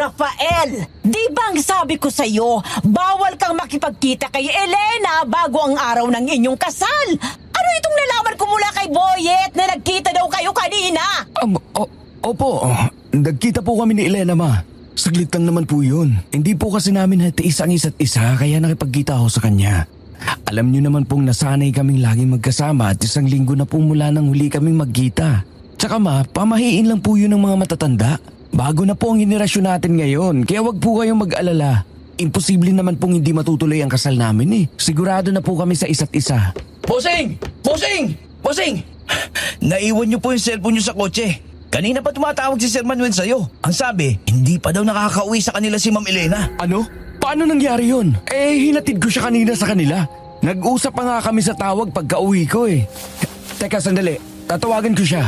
Rafael, di bang sabi ko sa'yo, bawal kang makipagkita kay Elena bago ang araw ng inyong kasal? Ano itong nalaman ko mula kay Boyet na nagkita daw kayo kanina? Opo, nagkita po kami ni Elena, ma. Saglit lang naman po yun. Hindi po kasi namin natiis ang isa't isa kaya nakipagkita ako sa kanya. Alam niyo naman pong nasanay kaming laging magkasama at 1 linggo na po mula nang huli kaming magkita. Tsaka ma, pamahiin lang po yun ng mga matatanda. Bago na po ang henerasyon natin ngayon, kaya wag po kayong mag-alala. Imposible naman pong hindi matutuloy ang kasal namin eh. Sigurado na po kami sa isa't isa. Bossing! Bossing! Bossing! Naiwan niyo po yung cellphone niyo sa kotse. Kanina pa tumatawag si Sir Manuel sa'yo. Ang sabi, hindi pa daw nakakauwi sa kanila si Ma'am Elena. Ano? Paano nangyari yun? Hinatid ko siya kanina sa kanila. Nag-usap pa nga kami sa tawag pagka-uwi ko eh. Teka, sandali. Tatawagan ko siya.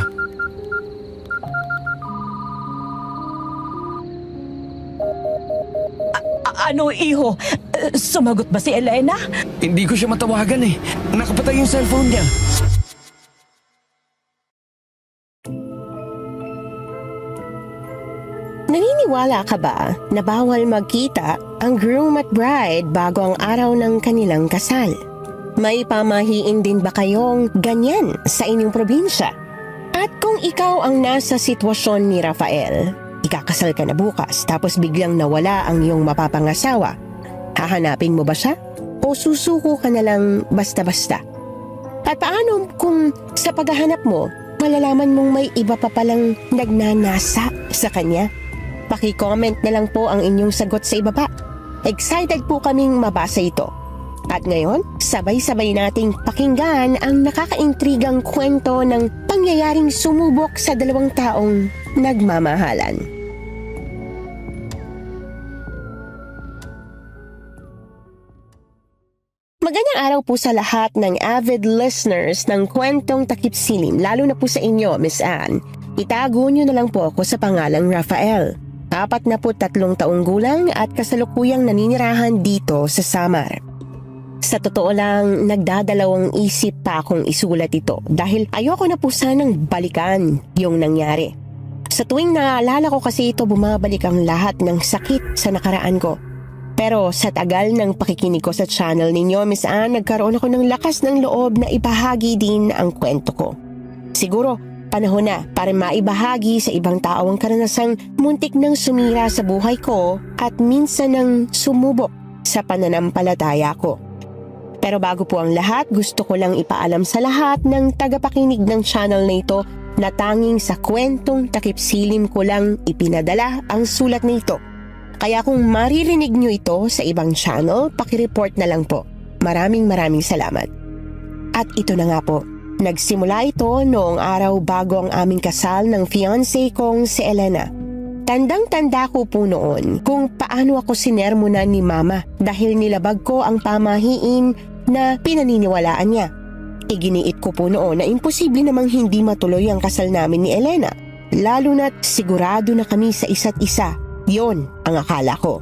Ano, iho? Sumagot ba si Elena? Hindi ko siya matawagan eh. Nakapatay yung cellphone niya. Naniniwala ka ba na bawal magkita ang groom at bride bago ang araw ng kanilang kasal? May pamahiin din ba kayong ganyan sa inyong probinsya? At kung ikaw ang nasa sitwasyon ni Rafael, ikakasal ka na bukas tapos biglang nawala ang iyong mapapangasawa, hahanapin mo ba siya? O susuko ka na lang basta-basta? At paano kung sa paghahanap mo, malalaman mong may iba pa palang nagnanasa sa kanya? Paki-comment na lang po ang inyong sagot sa ibaba. Excited po kaming mabasa ito. At ngayon, sabay-sabay nating pakinggan ang nakakaintrigang kwento ng pangyayaring sumubok sa 2 taong nagmamahalan. Magandang araw po sa lahat ng avid listeners ng Kwentong Takip Silim, lalo na po sa inyo, Miss Anne. Itago niyo na lang po ako sa pangalang Rafael. 43 taong gulang at kasalukuyang naninirahan dito sa Samar. Sa totoo lang, nagdadalawang isip pa akong isulat ito dahil ayoko na po sanang balikan yung nangyari. Sa tuwing naalala ko kasi ito, bumabalik ang lahat ng sakit sa nakaraan ko. Pero sa tagal ng pakikinig ko sa channel ninyo, Miss Anne, nagkaroon ako ng lakas ng loob na ibahagi din ang kwento ko. Siguro, panahon na para maibahagi sa ibang tao ang karanasang muntik nang sumira sa buhay ko at minsan nang sumubok sa pananampalataya ko. Pero bago po ang lahat, gusto ko lang ipaalam sa lahat ng tagapakinig ng channel na ito na tanging sa Kwentong Takip Silim ko lang ipinadala ang sulat na ito. Kaya kung maririnig nyo ito sa ibang channel, pakireport na lang po. Maraming salamat. At ito na nga po. Nagsimula ito noong araw bago ang aming kasal ng fiancé kong si Elena. Tandang-tanda ko po noon kung paano ako sinermonan ni Mama dahil nilabag ko ang pamahiin na pinaniniwalaan niya. Iginiit ko po noon na imposible namang hindi matuloy ang kasal namin ni Elena. Lalo na't sigurado na kami sa isa't isa. Yon ang akala ko.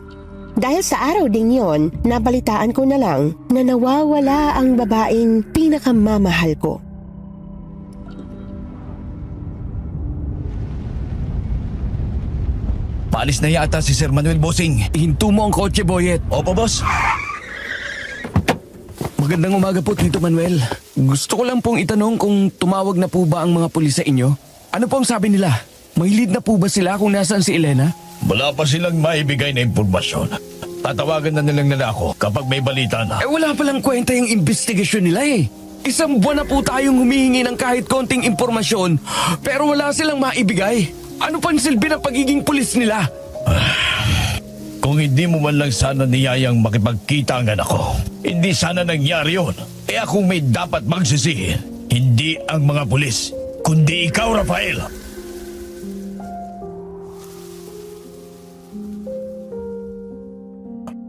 Dahil sa araw ding yon, nabalitaan ko na lang na nawawala ang babaeng pinakamamahal ko. Paalis na yata si Sir Manuel, Bossing. Hinto mo ang kotse, Boyet. Opo, boss. Magandang umaga po, Tito Manuel. Gusto ko lang pong itanong kung tumawag na po ba ang mga pulis sa inyo? Ano pong sabi nila? May lead na po ba sila kung nasaan si Elena? Wala pa silang maibigay na impormasyon. Tatawagan na nilang nila ako kapag may balita na. Wala palang kwenta yung investigasyon nila eh. 1 buwan na po tayong humihingi ng kahit konting impormasyon pero wala silang maibigay. Ano pang silbi ng pagiging pulis nila? Kung hindi mo man lang sana niyayang makipagkita ang anak ko, hindi sana nangyari yun. Kaya kung may dapat magsisihin, hindi ang mga pulis, kundi ikaw, Rafael.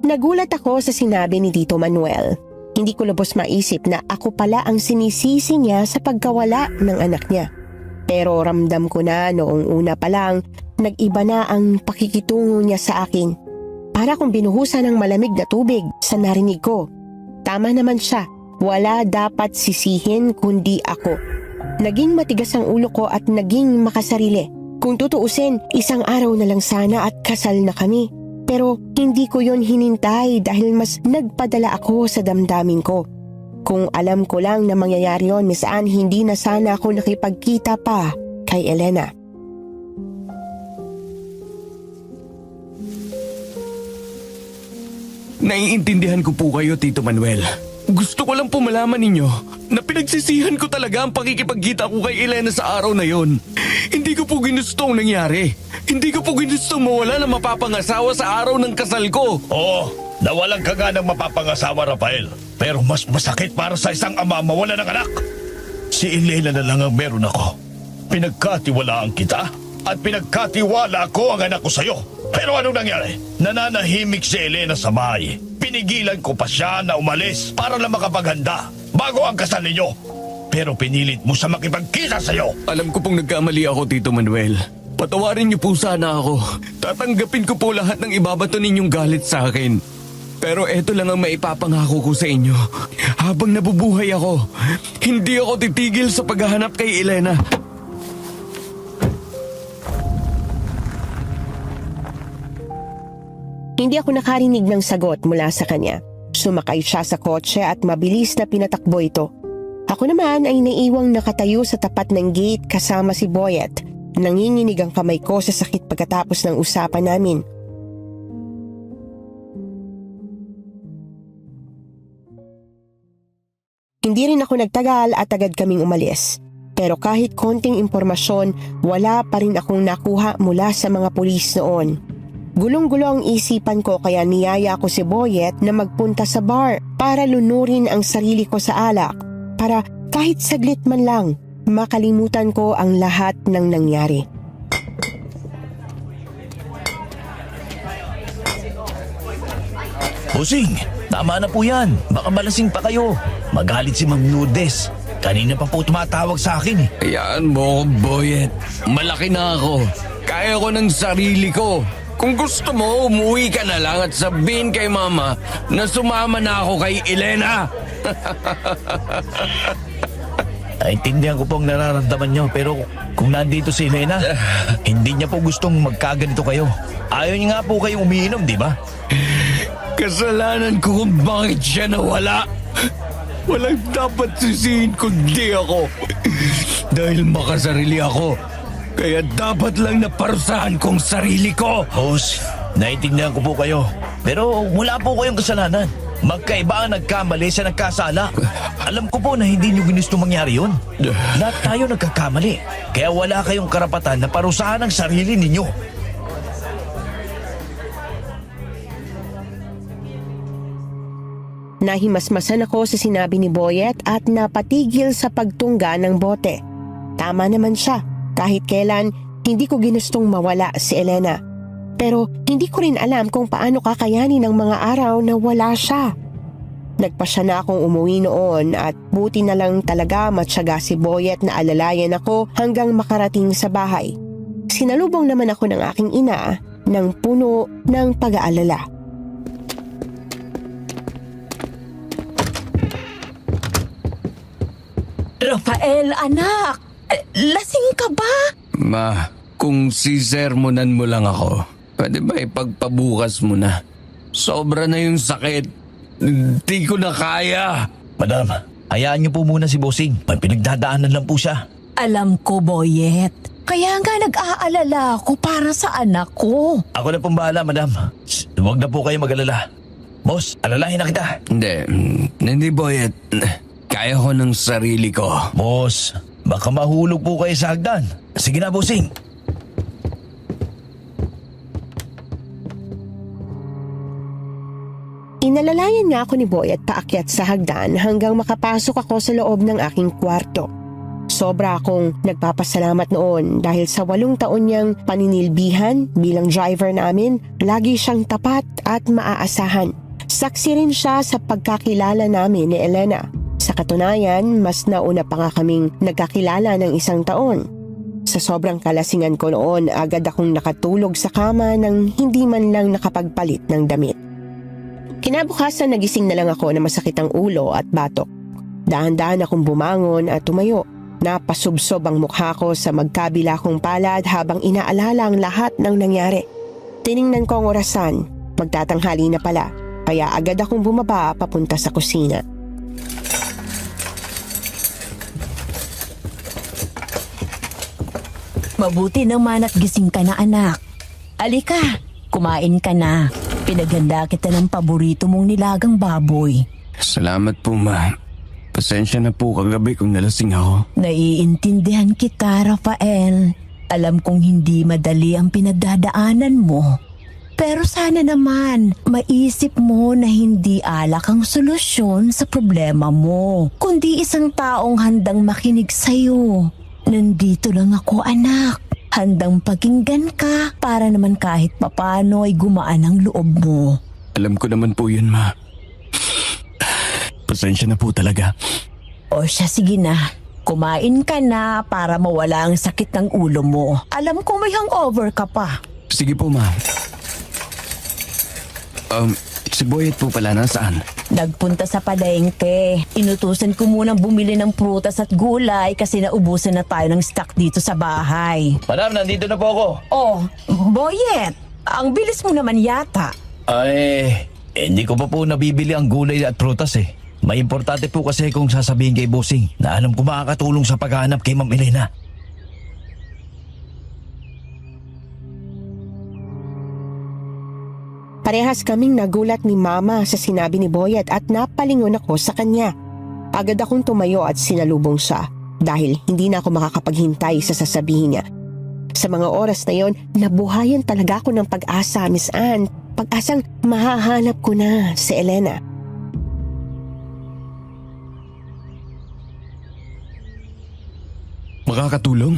Nagulat ako sa sinabi ni Tito Manuel. Hindi ko lubos maisip na ako pala ang sinisisi niya sa pagkawala ng anak niya. Pero ramdam ko na noong una pa lang, nag-iba na ang pakikitungo niya sa akin. Para kung binuhusan ng malamig na tubig sa narinig ko. Tama naman siya, wala dapat sisihin kundi ako. Naging matigas ang ulo ko at naging makasarili. Kung tutuusin, isang araw na lang sana at kasal na kami. Pero hindi ko yon hinintay dahil mas nagpadala ako sa damdamin ko. Kung alam ko lang na mangyayari yon, Miss Anne, hindi na sana ako nakipagkita pa kay Elena. Naiintindihan ko po kayo, Tito Manuel. Gusto ko lang po malaman ninyo na pinagsisihan ko talaga ang pakikipagkita ko kay Elena sa araw na yon. Hindi ko po ginustong nangyari. Hindi ko po ginustong mawala ng mapapangasawa sa araw ng kasal ko. Oo, nawalan ka nga ng mapapangasawa, Rafael. Pero mas masakit para sa isang ama mawala ng anak. Si Elena na lang ang meron ako. Pinagkatiwalaan kita at pinagkatiwala ko ang anak ko sa'yo. Pero anong nangyari? Nananahimik si Elena sa bahay. Pinigilan ko pa siya na umalis para lang makapaghanda bago ang kasal ninyo. Pero pinilit mo sa makipagkita sa'yo. Alam ko pong nagkamali ako, Tito Manuel. Patawarin niyo po sana ako. Tatanggapin ko po lahat ng ibabato ninyong galit sa akin. Pero eto lang ang maipapangako ko sa inyo. Habang nabubuhay ako, hindi ako titigil sa paghahanap kay Elena. Hindi ako nakarinig ng sagot mula sa kanya. Sumakay siya sa kotse at mabilis na pinatakbo ito. Ako naman ay naiwang nakatayo sa tapat ng gate kasama si Boyet. Nanginginig ang kamay ko sa sakit pagkatapos ng usapan namin. Hindi rin ako nagtagal at agad kaming umalis. Pero kahit konting impormasyon, wala pa rin akong nakuha mula sa mga pulis noon. Gulong-gulo ang isipan ko kaya niyaya ko si Boyet na magpunta sa bar para lunurin ang sarili ko sa alak para kahit saglit man lang makalimutan ko ang lahat ng nangyari. Busing, tama na po yan. Baka malasing pa kayo. Magalit si Ma'am Lourdes. Kanina pa po tumatawag sa akin eh. Hayaan mo, Boyet. Malaki na ako. Kaya ko ng sarili ko. Kung gusto mo, umuwi ka na lang at sabihin kay Mama na sumama na ako kay Elena. Naintindihan ko po ang nararamdaman niyo pero kung nandito si Elena, hindi niya po gustong magkaganito kayo. Ayaw niya nga po kayong umiinom, di ba? Kasalanan ko kung bakit siya nawala. Walang dapat sisihin kundi ako. Dahil makasarili ako. Kaya dapat lang naparusahan kong sarili ko. Boss, naiintindihan ko po kayo. Pero wala po kayong kasalanan. Magkaiba ang nagkamali sa nagkasala. Alam ko po na hindi niyo ginusto mangyari yun. Lahat tayo nagkakamali. Kaya wala kayong karapatan na parusahan ang sarili ninyo. Nahimasmasan ako sa sinabi ni Boyet at napatigil sa pagtungga ng bote. Tama naman siya. Kahit kailan, hindi ko ginustong mawala si Elena. Pero hindi ko rin alam kung paano kakayanin ng mga araw na wala siya. Nagpasya na akong umuwi noon at buti na lang talaga matyaga si Boyet na alalayan ako hanggang makarating sa bahay. Sinalubong naman ako ng aking ina ng puno ng pag-aalala. Rafael, anak! Lasing ka ba? Ma, kung sisermonan mo lang ako, pwede ba ipagpabukas mo na? Sobra na yung sakit. Hindi ko na kaya. Madam, hayaan niyo po muna si Bossing. May pinagdadaanan lang po siya. Alam ko, Boyet. Kaya nga nag-aalala ako para sa anak ko. Ako na pong bahala, madam. Huwag na po kayo mag-alala. Boss, alalahin na kita. Hindi Boyet. Kaya ko ng sarili ko. Boss, baka mahulog po kayo sa hagdan. Sige na, Bossing. Inalalayan nga ako ni Boyet paakyat sa hagdan hanggang makapasok ako sa loob ng aking kwarto. Sobra akong nagpapasalamat noon dahil sa 8 taon niyang paninilbihan bilang driver namin, lagi siyang tapat at maaasahan. Saksi rin siya sa pagkakilala namin ni Elena. Sa katunayan, mas nauna pa nga kaming nagkakilala ng 1 taon. Sa sobrang kalasingan ko noon, agad akong nakatulog sa kama nang hindi man lang nakapagpalit ng damit. Kinabukasan nagising na lang ako na masakit ang ulo at batok. Dahan-dahan akong bumangon at tumayo. Napasubsob ang mukha ko sa magkabila kong palad habang inaalala ang lahat ng nangyari. Tiningnan ko ang orasan, magtatanghali na pala, kaya agad akong bumaba papunta sa kusina. Mabuti naman at gising ka na, anak. Alika, kumain ka na. Pinaghanda kita ng paborito mong nilagang baboy. Salamat po, ma. Pasensya na po kagabi kung nalasing ako. Naiintindihan kita, Rafael. Alam kong hindi madali ang pinagdadaanan mo. Pero sana naman, maisip mo na hindi alak ang solusyon sa problema mo, kundi isang taong handang makinig sa'yo. Nandito lang ako, anak. Handang pakinggan ka para naman kahit papano ay gumaan ang loob mo. Alam ko naman po yun, ma. Pasensya na po talaga. O siya, sige na. Kumain ka na para mawala ang sakit ng ulo mo. Alam ko may hangover ka pa. Sige po, ma. Si Boyet po pala nasaan? Nagpunta sa palengke. Inutusan ko munang bumili ng prutas at gulay kasi naubusan na tayo ng stock dito sa bahay. Madam, nandito na po ako. Oh, Boyet, ang bilis mo naman yata. Ay, hindi ko pa po nabibili ang gulay at prutas eh. May importante po kasi kung sasabihin kay Bossing na alam ko makakatulong sa paghahanap kay Ma'am Elena. Parehas kaming nagulat ni Mama sa sinabi ni Boyet at napalingon ako sa kanya. Agad akong tumayo at sinalubong siya dahil hindi na ako makakapaghintay sa sasabihin niya. Sa mga oras na yon, nabuhayan talaga ako ng pag-asa, Miss Anne. Pag-asang mahahanap ko na si Elena. Makakatulong?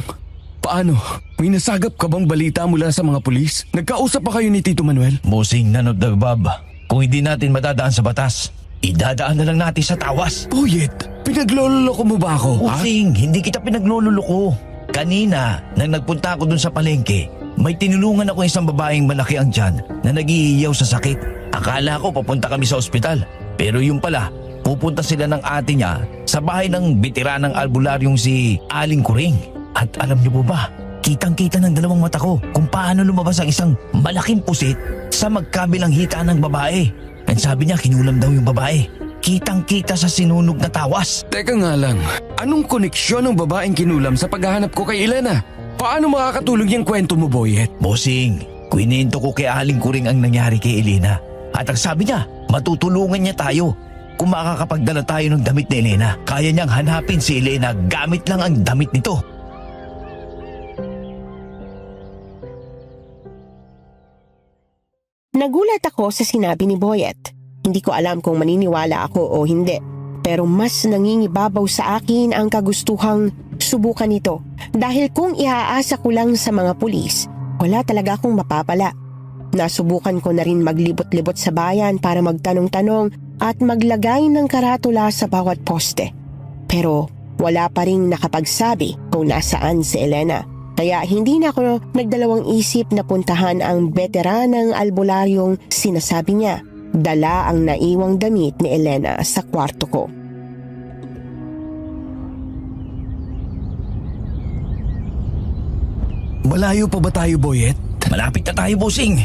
Paano? May nasagap ka bang balita mula sa mga pulis? Nagkausap pa kayo ni Tito Manuel? Bossing, none of the above. Kung hindi natin matadaan sa batas, idadaan na lang natin sa tawas. Boyet, pinaglololoko mo ba ako? Ha? Bossing, hindi kita pinaglululoko. Kanina, nang nagpunta ako dun sa palengke, may tinulungan ako isang babaeng malaki ang tiyan na nag-iiyaw sa sakit. Akala ko papunta kami sa ospital. Pero yung pala, pupunta sila ng ate niya sa bahay ng bitiranang albularyong si Aling Kuring. At alam niyo po ba, kitang-kita ng dalawang mata ko kung paano lumabas ang isang malaking pusit sa magkabilang hita ng babae. At sabi niya kinulam daw yung babae. Kitang-kita sa sinunog na tawas. Teka nga lang, anong koneksyon ng babaeng kinulam sa paghahanap ko kay Elena? Paano makakatulog yung kwento mo, Boyet? Bossing, kwento ko kay Aling Kuring ang nangyari kay Elena. At ang sabi niya, matutulungan niya tayo. Kung makakapagdala tayo ng damit ni Elena, kaya niyang hanapin si Elena gamit lang ang damit nito. Nagulat ako sa sinabi ni Boyet. Hindi ko alam kung maniniwala ako o hindi. Pero mas nangingibabaw sa akin ang kagustuhang subukan ito. Dahil kung iaasa ko lang sa mga pulis, wala talaga akong mapapala. Nasubukan ko na rin maglibot-libot sa bayan para magtanong-tanong at maglagay ng karatula sa bawat poste. Pero wala pa rin nakapagsabi kung nasaan si Elena. Kaya hindi na ako nagdalawang isip na puntahan ang veteranang albularyong sinasabi niya. Dala ang naiwang damit ni Elena sa kwarto ko. Malayo pa ba tayo, Boyet? Malapit na tayo, Bossing.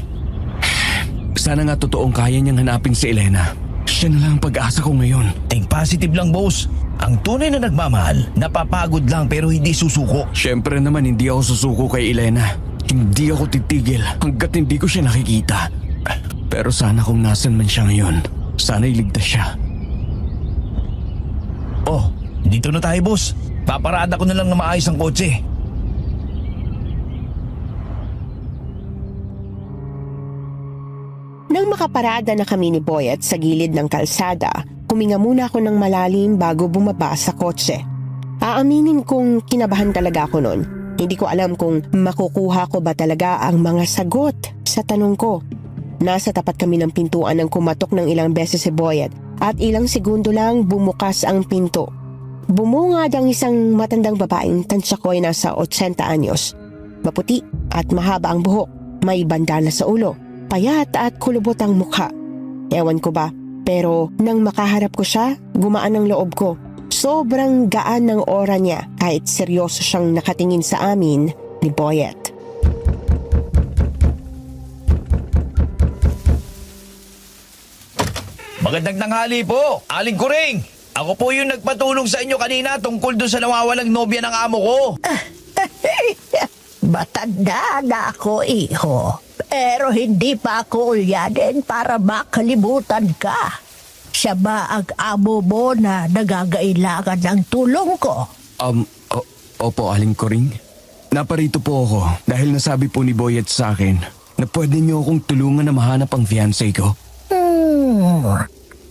Sana nga totoong kaya niyang hanapin si Elena. Siya na lang ang pag-asa ko ngayon. Think positive lang, boss. Ang tunay na nagmamahal, napapagod lang pero hindi susuko. Siyempre naman hindi ako susuko kay Elena. Hindi ako titigil hanggat hindi ko siya nakikita. Pero sana kung nasan man siya ngayon, sana iligtas siya. Oh, dito na tayo, boss. Paparada ko na lang na maayos ang kotse. Nang makaparada na kami ni Boyet sa gilid ng kalsada, huminga muna ako ng malalim bago bumaba sa kotse. Aaminin kong kinabahan talaga ako noon. Hindi ko alam kung makukuha ko ba talaga ang mga sagot sa tanong ko. Nasa tapat kami ng pintuan nang kumatok ng ilang beses si Boyet at ilang segundo lang bumukas ang pinto. Bumungad ang isang matandang babaeng tansya ko ay nasa 80 anyos. Maputi at mahaba ang buhok, may bandana sa ulo. Payat at kulubot ang mukha. Ewan ko ba, pero nang makaharap ko siya, gumaan ang loob ko. Sobrang gaan ng aura niya kahit seryoso siyang nakatingin sa amin ni Boyet. Magandang tanghali po, Aling Kuring. Ako po yung nagpatulong sa inyo kanina tungkol doon sa nawawalang nobya ng amo ko. Matanda na ako, iho. Pero hindi pa ako ulyanin para makalimutan ka. Siya ba ang amo mo na nagagailangan ng tulong ko? Opo, Aling Kuring. Naparito po ako dahil nasabi po ni Boyet sa akin na pwede niyo akong tulungan na mahanap ang fiancé ko.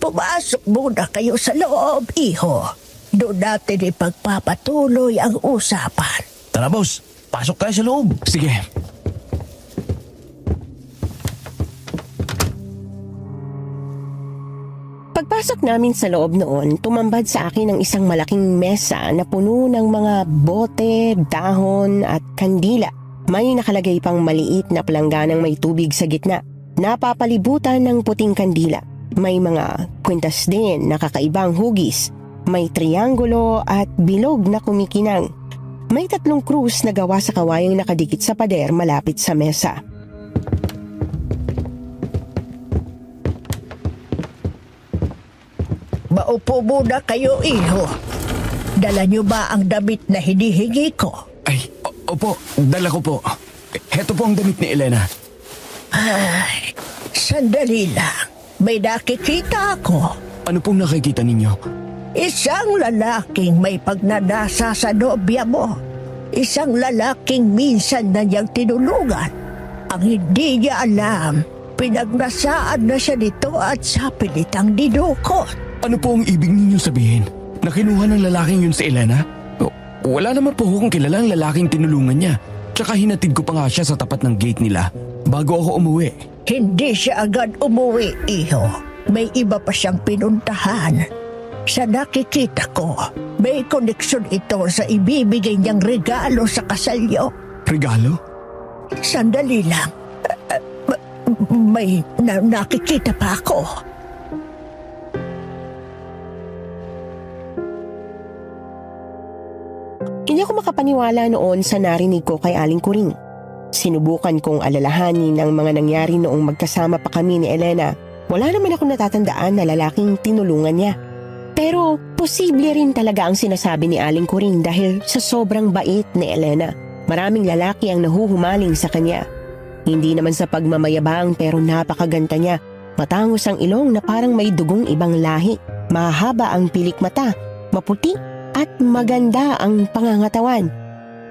Pumasok muna kayo sa loob, iho. Doon natin ipagpapatuloy ang usapan. Tara boss, pasok tayo sa loob. Sige. Pagpasok namin sa loob noon, tumambad sa akin ang isang malaking mesa na puno ng mga bote, dahon at kandila. May nakalagay pang maliit na palangganang may tubig sa gitna. Napapalibutan ng puting kandila. May mga kwintas din na kakaibang hugis. May trianggulo at bilog na kumikinang. May 3 krus na gawa sa kawayang nakadikit sa pader malapit sa mesa. Maupo muna kayo, iho. Dala niyo ba ang damit na hinihingi ko? Ay, opo, dala ko po. Heto po ang damit ni Elena. Ay, sandali lang. May nakikita ako. Ano pong nakikita ninyo? Isang lalaking may pagnanasa sa nobya mo. Isang lalaking minsan na niyang tinulungan. Ang hindi niya alam, pinagnasaan na siya nito at sa pilitang dinukot. Ano po ang ibig ninyo sabihin? Nakinuha ng lalaking yun si Elena? Wala naman po akong kilalang lalaking tinulungan niya. Tsaka hinatid ko pa nga siya sa tapat ng gate nila bago ako umuwi. Hindi siya agad umuwi, iho. May iba pa siyang pinuntahan. Sa nakikita ko, may koneksyon ito sa ibibigay niyang regalo sa kasal niyo. Regalo? Sandali lang. May nakikita pa ako. Hindi ako makapaniwala noon sa narinig ko kay Aling Kuring. Sinubukan kong alalahanin ang mga nangyari noong magkasama pa kami ni Elena. Wala naman ako natatandaan na lalaking tinulungan niya. Pero posible rin talaga ang sinasabi ni Aling Kuring dahil sa sobrang bait ni Elena. Maraming lalaki ang nahuhumaling sa kanya. Hindi naman sa pagmamayabang pero napakaganda niya. Matangos ang ilong na parang may dugong ibang lahi. Mahaba ang pilik mata, maputi at maganda ang pangangatawan.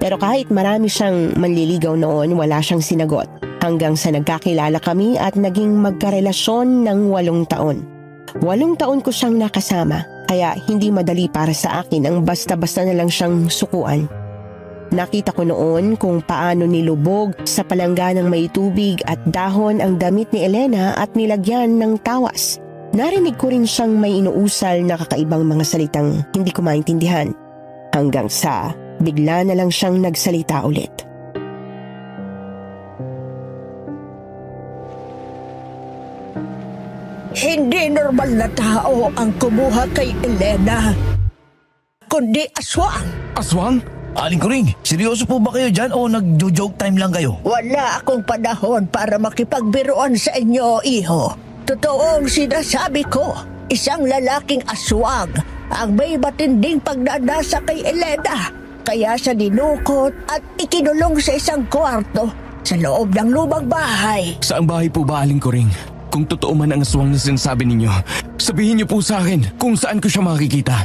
Pero kahit marami siyang manliligaw noon, wala siyang sinagot. Hanggang sa nagkakilala kami at naging magkarelasyon ng 8 taon. 8 taon ko siyang nakasama, kaya hindi madali para sa akin ang basta-basta na lang siyang sukuan. Nakita ko noon kung paano nilubog sa palangganang may tubig at dahon ang damit ni Elena at nilagyan ng tawas. Narinig ko rin siyang may inuusal na kakaibang mga salitang hindi ko maintindihan. Hanggang sa bigla na lang siyang nagsalita ulit. Hindi normal na tao ang kumuha kay Elena, kundi aswang. Aswang? Aling Kuring, seryoso po ba kayo dyan o nag-joke time lang kayo? Wala akong panahon para makipagbiruan sa inyo, iho. Totoong sinasabi ko, isang lalaking aswang ang may matinding pagnanasa kay Elena. Kaya siya dinukot at ikinulong sa isang kwarto sa loob ng lumang bahay. Saang bahay po ba, Aling Kuring? Kung totoo man ang aswang na sinasabi ninyo, sabihin niyo po sa akin kung saan ko siya makikita.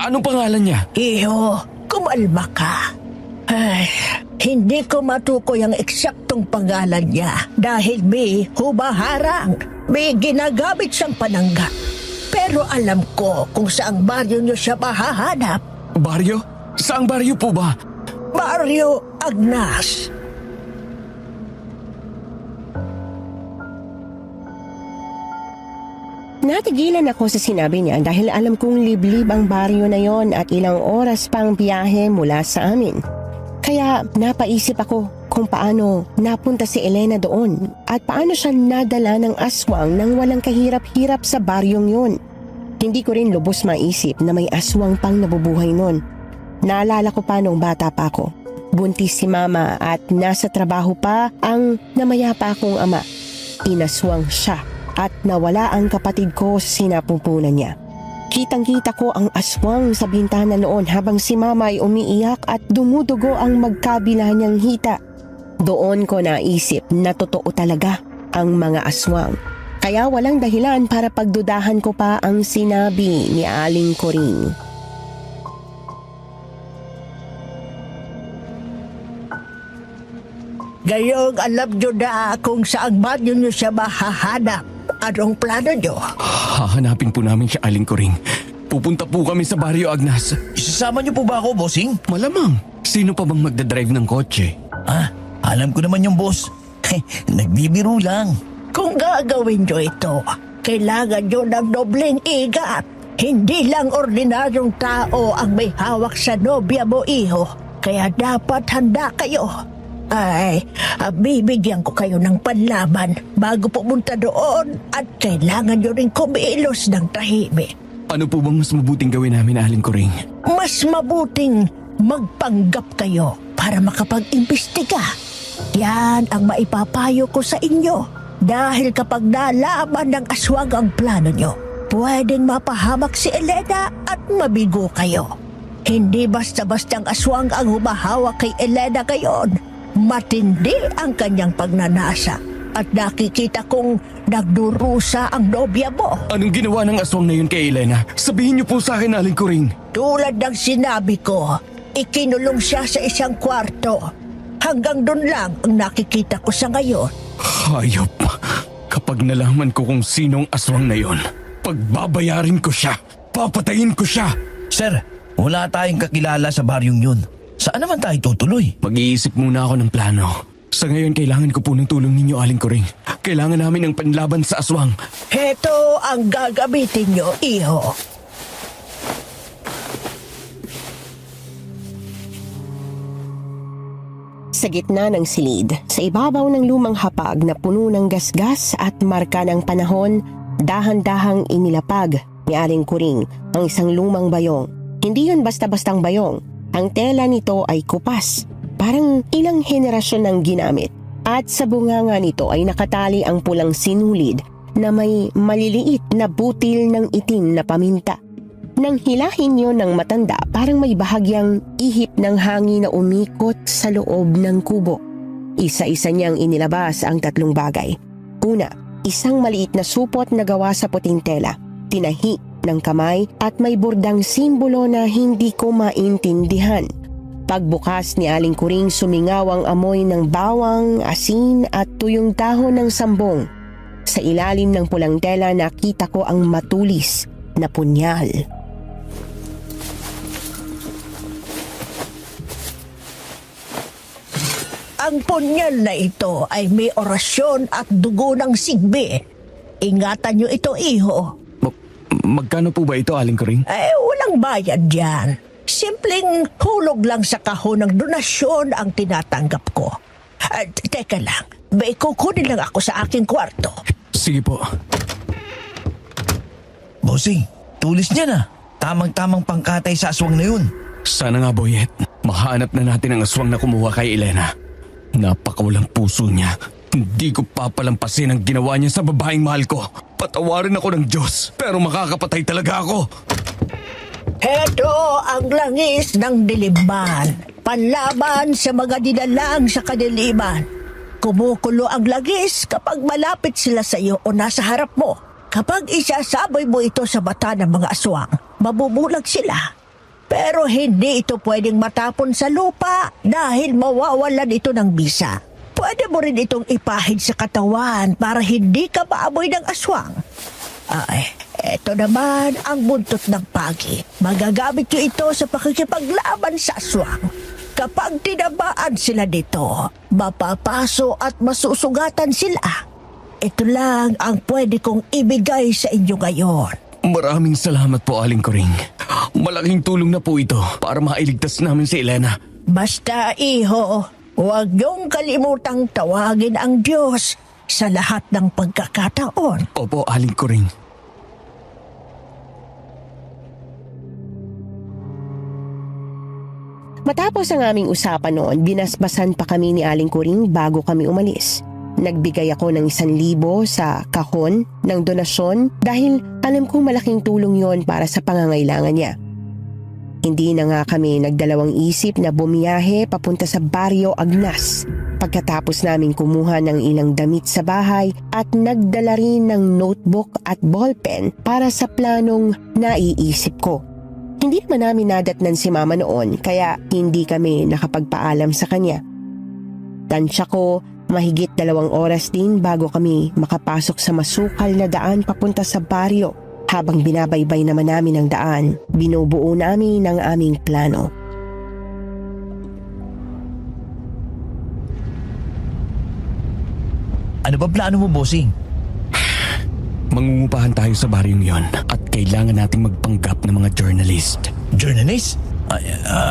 Anong pangalan niya? Iho, kumalma ka. Ay, hindi ko matukoy ang eksaktong pangalan niya dahil may humaharang, may ginagamit siyang panangga. Pero alam ko kung saang baryo niyo siya mahahanap. Baryo? Saang baryo po ba? Baryo Agnas. Natigilan ako sa sinabi niya dahil alam kong liblib ang baryo na yon at ilang oras pang biyahe mula sa amin. Kaya napaisip ako kung paano napunta si Elena doon at paano siya nadala ng aswang nang walang kahirap-hirap sa baryong yun. Hindi ko rin lubos maisip na may aswang pang nabubuhay nun. Naalala ko pa nung bata pa ako. Buntis si mama at nasa trabaho pa ang namayapa akong ama. Inaswang siya at nawala ang kapatid ko sa sinapupunan niya. Kitang-kita ko ang aswang sa bintana noon habang si mama ay umiiyak at dumudugo ang magkabila niyang hita. Doon ko naisip na totoo talaga ang mga aswang. Kaya walang dahilan para pagdudahan ko pa ang sinabi ni Aling Coring. Gayong alam nyo na kung saan ba nyo siya mahahanap. Anong plano nyo? Hahanapin po namin siya, Aling Coring. Pupunta po kami sa Barrio Agnas. Isasama niyo po ba ako, bossing? Malamang, sino pa bang magdadrive ng kotse? Alam ko naman yung boss. Nagbibiro lang. Kung gagawin nyo ito, kailangan nyo ng dobleng ingat. Hindi lang ordinaryong tao ang may hawak sa nobya mo, iho. Kaya dapat handa kayo. Ay, bibigyan ko kayo ng panlaban bago pumunta doon at kailangan nyo rin kumilos ng tahimik. Ano po bang mas mabuting gawin namin, Aling Coring? Mas mabuting magpanggap kayo para makapag-imbestiga. Yan ang maipapayo ko sa inyo. Dahil kapag nalaman ng aswang ang plano nyo, pwedeng mapahamak si Elena at mabigo kayo. Hindi basta-bastang aswang ang humahawak kay Elena ngayon. Matindi ang kanyang pagnanasa at nakikita kong nagdurusa ang nobya mo. Anong ginawa ng aswang na yun kay Elena? Sabihin niyo po sa akin, Aling Coring. Tulad ng sinabi ko, ikinulong siya sa isang kwarto. Hanggang doon lang ang nakikita ko sa ngayon. Hayop. Kapag nalaman ko kung sinong aswang na yon, pagbabayarin ko siya. Papatayin ko siya. Sir, wala tayong kakilala sa baryong yun. Saan naman tayo tutuloy? Mag-iisip muna ako ng plano. Sa ngayon, kailangan ko po ng tulong ninyo, Aling Coring. Kailangan namin ng panlaban sa aswang. Heto ang gagamitin nyo, iho. Sa gitna ng silid, sa ibabaw ng lumang hapag na puno ng gasgas at marka ng panahon, dahan-dahang inilapag ni Aling Coring ang isang lumang bayong. Hindi yun basta-bastang bayong. Ang tela nito ay kupas, parang ilang henerasyon nang ginamit. At sa bunganga nito ay nakatali ang pulang sinulid na may maliliit na butil ng itim na paminta. Nang hilahin yon ng matanda, parang may bahagyang ihip ng hangin na umikot sa loob ng kubo. Isa-isa niyang inilabas ang tatlong bagay. Una, isang maliit na supot na gawa sa puting tela, tinahi ng kamay at may burdang simbolo na hindi ko maintindihan. Pagbukas ni Aling Coring, sumingaw ang amoy ng bawang, asin at tuyong dahon ng sambong. Sa ilalim ng pulang tela nakita ko ang matulis na punyal. Ang punyal na ito ay may orasyon at dugo ng sigbi. Ingatan nyo ito, iho. Magkano po ba ito, Aling Coring? Walang bayad dyan. Simpleng hulog lang sa kahon ng donasyon ang tinatanggap ko. Teka lang, may kukunin lang ako sa aking kwarto. Sige po. Bossing, tulis niya na. Tamang-tamang pangkatay sa aswang na yun. Sana nga, Boyet. Mahanap na natin ang aswang na kumuha kay Elena. Napakawalang puso niya. Hindi ko papalampasin ang ginawa niya sa babaeng mahal ko. Patawarin ako ng Diyos, pero makakapatay talaga ako. Heto ang langis ng dilimban. Panlaban sa mga dinalang sa kadiliman. Kumukulo ang langis kapag malapit sila sa iyo o nasa harap mo. Kapag isasaboy mo ito sa mata ng mga aswang, mabubulag sila. Pero hindi ito pwedeng matapon sa lupa dahil mawawalan ito ng bisa. Pwede mo rin itong ipahid sa katawan para hindi ka maamoy ng aswang. Eto naman ang buntot ng pagi. Magagamit nyo ito sa pakikipaglaban sa aswang. Kapag tinabaan sila dito, mapapaso at masusugatan sila. Ito lang ang pwede kong ibigay sa inyo ngayon. Maraming salamat po, Aling Coring. Malaking tulong na po ito para mailigtas namin si Elena. Basta, iho, huwag niyong kalimutang tawagin ang Diyos sa lahat ng pagkakataon. Opo, Aling Coring. Matapos ang aming usapan noon, binasbasan pa kami ni Aling Kuring bago kami umalis. Nagbigay ako ng 1,000 sa kahon ng donasyon dahil alam kong malaking tulong yon para sa pangangailangan niya. Hindi na nga kami nagdalawang isip na bumiyahe papunta sa Barrio Agnas pagkatapos naming kumuha ng ilang damit sa bahay at nagdala rin ng notebook at ballpen para sa planong naiisip ko. Hindi naman namin nadatnan si Mama noon kaya hindi kami nakapagpaalam sa kanya. Tansya ko, mahigit 2 oras din bago kami makapasok sa masukal na daan papunta sa baryo. Habang binabaybay naman namin ang daan, binubuo namin ang aming plano. Ano ba plano mo, bossing? Mangungupahan tayo sa baryong yon at kailangan nating magpanggap ng mga journalist. Journalist?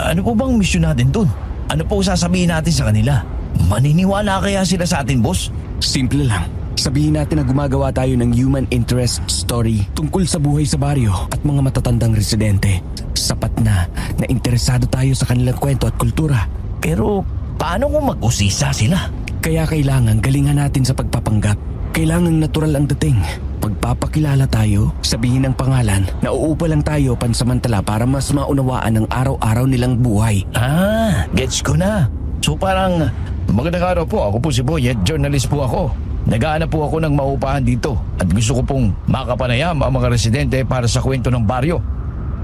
Ano po bang mission natin dun? Ano po sasabihin natin sa kanila? Maniniwala kaya sila sa atin, boss? Simple lang. Sabihin natin na gumagawa tayo ng human interest story tungkol sa buhay sa baryo at mga matatandang residente. Sapat na interesado tayo sa kanilang kwento at kultura. Pero paano kung mag-usisa sila? Kaya kailangan galingan natin sa pagpapanggap. Kailangan natural ang dating. Pagpapakilala tayo, sabihin ang pangalan, nauupa lang tayo pansamantala para mas maunawaan ang araw-araw nilang buhay. Gets ko na. So parang, magandang araw po, ako po si Boyet, journalist po ako. Naghahanap po ako ng maupahan dito at gusto ko pong makapanayam ang mga residente para sa kwento ng baryo.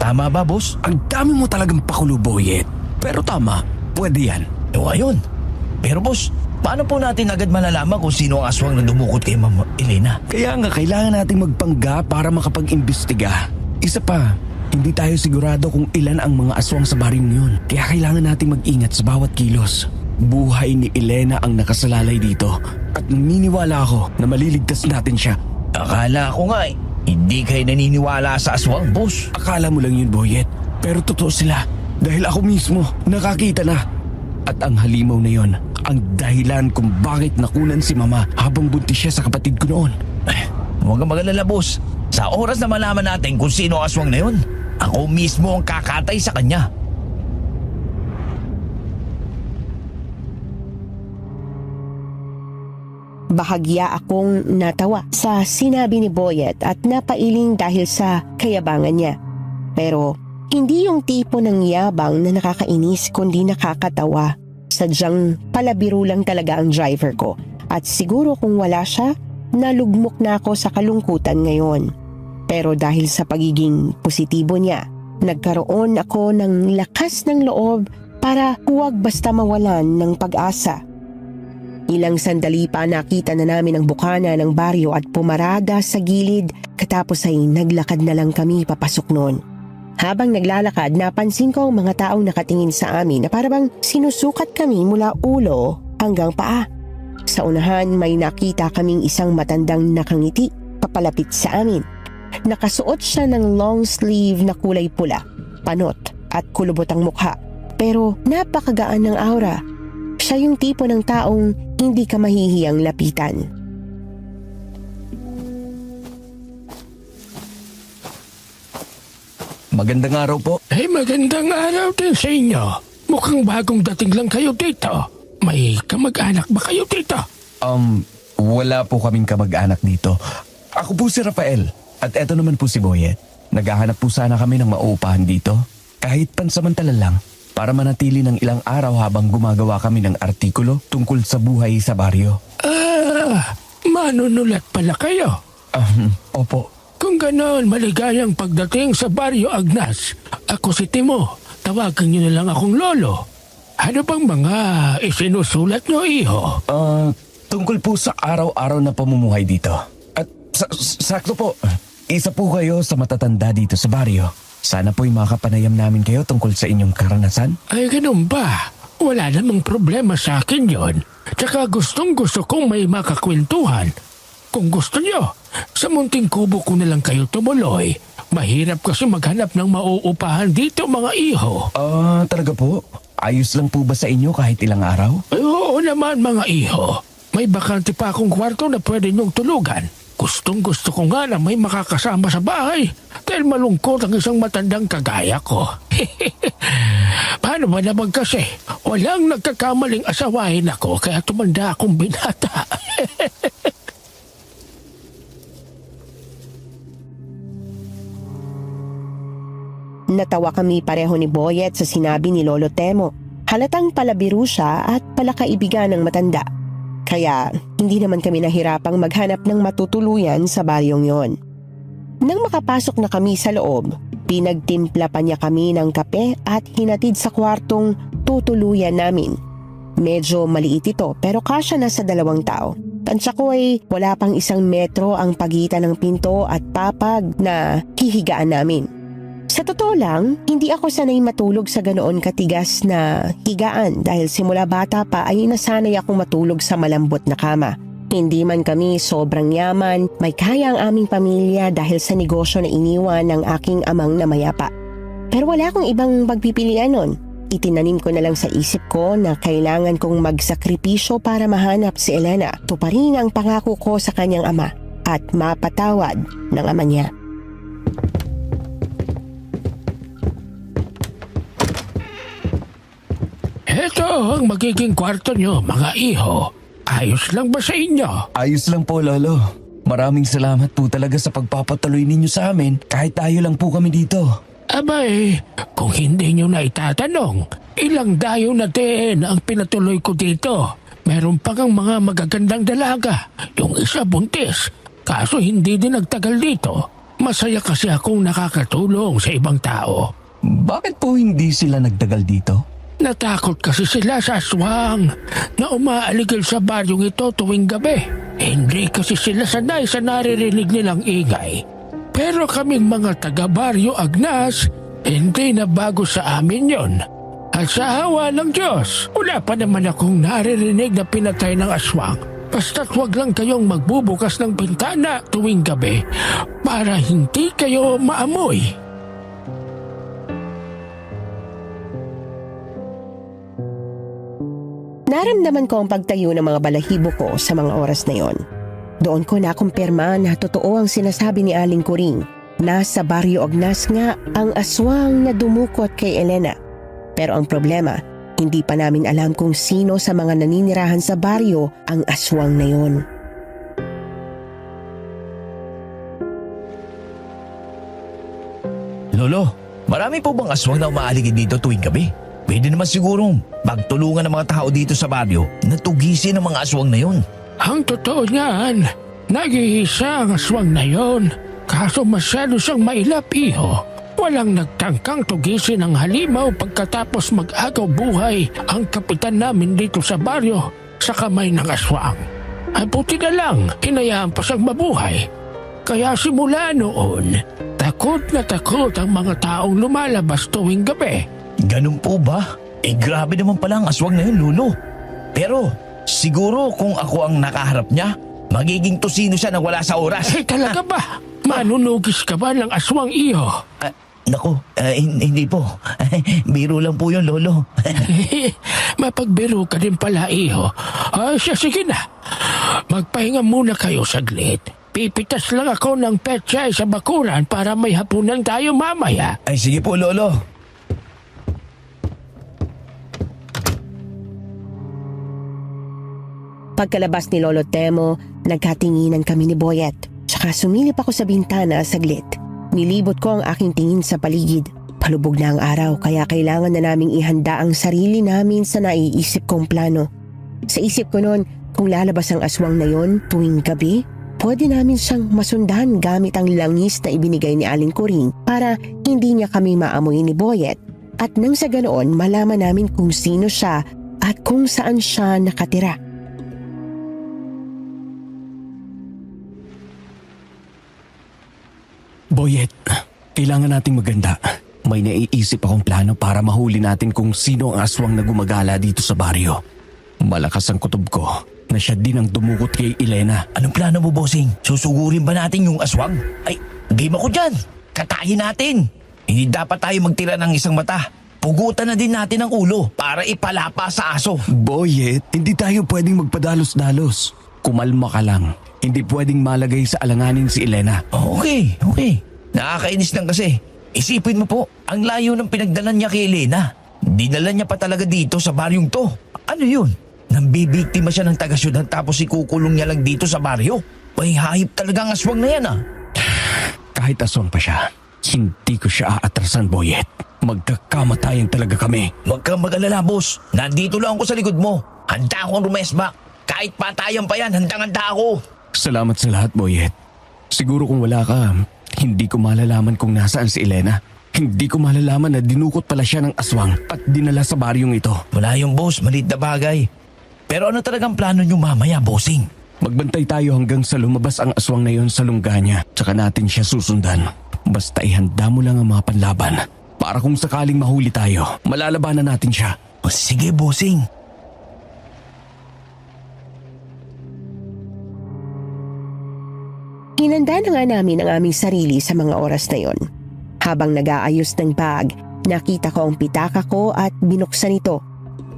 Tama ba, boss? Ang dami mo talagang pakulo, Boyet. Pero tama, pwede yan. Ayun. Pero boss, paano po natin agad malalaman kung sino ang aswang na dumukot kay Ma'am Elena? Kaya nga kailangan nating magpanggap para makapag-imbestiga. Isa pa, hindi tayo sigurado kung ilan ang mga aswang sa baryong yun. Kaya kailangan nating mag-ingat sa bawat kilos. Buhay ni Elena ang nakasalalay dito at naniniwala ako na maliligtas natin siya. Akala ko nga hindi kayo naniniwala sa aswang, boss. Akala mo lang yun, Boyet. Pero totoo sila dahil ako mismo nakakita na. At ang halimaw na yon ang dahilan kung bakit nakunan si Mama habang buntis siya sa kapatid ko noon. Huwag kang mag-alala, boss. Sa oras na malaman natin kung sino ang aswang na yun, ako mismo ang kakatay sa kanya. Bahagya akong natawa sa sinabi ni Boyet at napailing dahil sa kayabangan niya. Pero hindi yung tipo ng yabang na nakakainis kundi nakakatawa. Sadyang palabiro lang talaga ang driver ko. At siguro kung wala siya, nalugmok na ako sa kalungkutan ngayon. Pero dahil sa pagiging positibo niya, nagkaroon ako ng lakas ng loob para huwag basta mawalan ng pag-asa. Ilang sandali pa nakita na namin ang bukana ng baryo at pumarada sa gilid katapos ay naglakad na lang kami papasok noon. Habang naglalakad, napansin ko ang mga taong nakatingin sa amin na parang sinusukat kami mula ulo hanggang paa. Sa unahan may nakita kaming isang matandang nakangiti papalapit sa amin. Nakasuot siya ng long sleeve na kulay pula, panot at kulubot ang mukha. Pero napakagaan ng aura. Siya yung tipo ng taong hindi ka mahihiyang lapitan. Magandang araw po. Magandang araw din sa inyo. Mukhang bagong dating lang kayo dito. May kamag-anak ba kayo dito? Wala po kaming kamag-anak dito. Ako po si Rafael. At eto naman po si Boyet. Naghahanap po sana kami ng mauupahan dito. Kahit pansamantala lang. Para manatili ng ilang araw habang gumagawa kami ng artikulo tungkol sa buhay sa baryo. Manunulat pala kayo. Opo. Kung ganon, maligayang pagdating sa Baryo Agnas. Ako si Timo. Tawagan niyo na lang akong lolo. Ano bang mga isinusulat niyo, iho? Tungkol po sa araw-araw na pamumuhay dito. At sakto po, isa po kayo sa matatanda dito sa baryo. Sana po'y makapanayam namin kayo tungkol sa inyong karanasan. Ay, ganun ba? Wala namang problema sa akin yon. Tsaka gustong-gusto kong may makakwentuhan. Kung gusto nyo, sa munting kubo ko na lang kayo tumuloy. Mahirap kasi maghanap ng mauupahan dito, mga iho. Talaga po? Ayos lang po ba sa inyo kahit ilang araw? Ay, oo naman, mga iho. May bakante pa akong kwarto na pwede nyong tulugan. Gustong-gusto ko nga na may makakasama sa bahay dahil malungkot ang isang matandang kagaya ko. Paano ba naman kasi? Walang nagkakamaling asawahin ako kaya tumanda akong binata. Natawa kami pareho ni Boyet sa sinabi ni Lolo Temo. Halatang palabiro siya at palakaibigan ng matanda. Kaya hindi naman kami nahirapang maghanap ng matutuluyan sa baryong yon. Nang makapasok na kami sa loob, pinagtimpla pa niya kami ng kape at hinatid sa kwartong tutuluyan namin. Medyo maliit ito pero kasya na sa 2 tao. Tansya ko ay wala pang 1 metro ang pagitan ng pinto at papag na hihigaan namin. Sa totoo lang, hindi ako sanay matulog sa ganoon katigas na higaan dahil simula bata pa ay nasanay akong matulog sa malambot na kama. Hindi man kami sobrang yaman, may kaya ang aming pamilya dahil sa negosyo na iniwan ng aking amang namayapa. Pero wala akong ibang pagpipilian nun. Itinanim ko na lang sa isip ko na kailangan kong magsakripisyo para mahanap si Elena. Tuparin ang pangako ko sa kanyang ama at mapatawad ng ama niya. Ito ang magiging kwarto nyo, mga iho. Ayos lang ba sa inyo? Ayos lang po, Lolo. Maraming salamat po talaga sa pagpapatuloy ninyo sa amin kahit tayo lang po kami dito. Abay, kung hindi nyo na itatanong, ilang dayo na din ang pinatuloy ko dito. Meron pa kang mga magagandang dalaga. Yung isa buntis, kaso hindi din nagtagal dito. Masaya kasi akong nakakatulong sa ibang tao. Bakit po hindi sila nagtagal dito? Natakot kasi sila sa aswang na umaaligil sa baryong ito tuwing gabi. Hindi kasi sila sanay sa naririnig nilang ingay. Pero kaming mga taga-baryo Agnas, hindi na bago sa amin yon. At sa awa ng Diyos, wala pa naman akong naririnig na pinatay ng aswang. Basta't huwag lang kayong magbubukas ng bintana tuwing gabi para hindi kayo maamoy. Naramdaman ko ang pagtayo ng mga balahibo ko sa mga oras na yon. Doon ko nakumpirma na totoo ang sinasabi ni Aling Kuring. Nasa Baryo Agnas nga ang aswang na dumukot kay Elena. Pero ang problema, hindi pa namin alam kung sino sa mga naninirahan sa baryo ang aswang na yon. Lolo, marami po bang aswang na umaaligid dito tuwing gabi? Pwede naman sigurong magtulungan ng mga tao dito sa baryo na tugisin ang mga aswang na yun. Ang totoo niyan, nag-iisa ang aswang na yon. Kaso masyado siyang mailap, iho. Walang nagtangkang tugisin ang halimaw pagkatapos mag-agaw buhay ang kapitan namin dito sa baryo sa kamay ng aswang. Ay buti na lang, hinayaan pa siyang mabuhay. Kaya simula noon, takot na takot ang mga taong lumalabas tuwing gabi. Ganun po ba? Grabe naman pala ang aswang na yun, Lolo. Pero siguro kung ako ang nakaharap niya, magiging tosino siya na wala sa oras. Talaga ba? Manunugis ka ba ng aswang, iho? Naku, hindi po. Biro lang po yun, Lolo. Mapagbiro ka din pala, iho. Ay, sige na. Magpahinga muna kayo saglit. Pipitas lang ako ng pechay sa bakuran para may hapunan tayo mamaya. Ay, sige po, Lolo. Pagkalabas ni Lolo Temo, nagkatinginan kami ni Boyet. Tsaka sumilip ako sa bintana saglit. Nilibot ko ang aking tingin sa paligid. Palubog na ang araw kaya kailangan na naming ihanda ang sarili namin sa naiisip kong plano. Sa isip ko noon, kung lalabas ang aswang na yon tuwing gabi, pwede namin siyang masundan gamit ang langis na ibinigay ni Aling Kuring para hindi niya kami maamoy ni Boyet. At nang sa ganoon, malaman namin kung sino siya at kung saan siya nakatira. Boyet, kailangan nating maganda. May naiisip akong plano para mahuli natin kung sino ang aswang na gumagala dito sa baryo. Malakas ang kutob ko na siya din ang dumukot kay Elena. Anong plano mo, bossing? Susugurin ba natin yung aswang? Ay, game ako dyan. Katayin natin. Hindi dapat tayo magtira ng isang mata. Pugutan na din natin ang ulo para ipalapa sa aso. Boyet, hindi tayo pwedeng magpadalos-dalos. Kumalma ka lang. Hindi pwedeng malagay sa alanganin si Elena. Okay. Nakakainis lang kasi. Isipin mo po, ang layo ng pinagdalan niya kay Elena. Dinala niya pa talaga dito sa baryong to. Ano yun? Nambibiktima siya ng taga-syudad tapos ikukulong niya lang dito sa baryo? May hayop talaga ang aswang na yan ah. Kahit aswang pa siya, hindi ko siya aatrasan, Boyet. Magkakamatayan talaga kami. Huwag kang mag-alala, boss. Nandito lang ako sa likod mo. Handa akong rumesbak. Kahit patayan pa yan, handang-handa ako. Salamat sa lahat, Boyet. Siguro kung wala ka, hindi ko malalaman kung nasaan si Elena. Hindi ko malalaman na dinukot pala siya ng aswang at dinala sa baryong ito. Wala yung boss, maliit na bagay. Pero ano talagang plano niyo mamaya, bossing? Magbantay tayo hanggang sa lumabas ang aswang na yon sa lungga niya. Tsaka natin siya susundan. Basta ihanda mo lang ang mga panlaban. Para kung sakaling mahuli tayo, malalabanan natin siya. O, sige, bossing. Hinanda na nga namin ang aming sarili sa mga oras na yon. Habang nag-aayos ng bag, nakita ko ang pitaka ko at binuksan ito.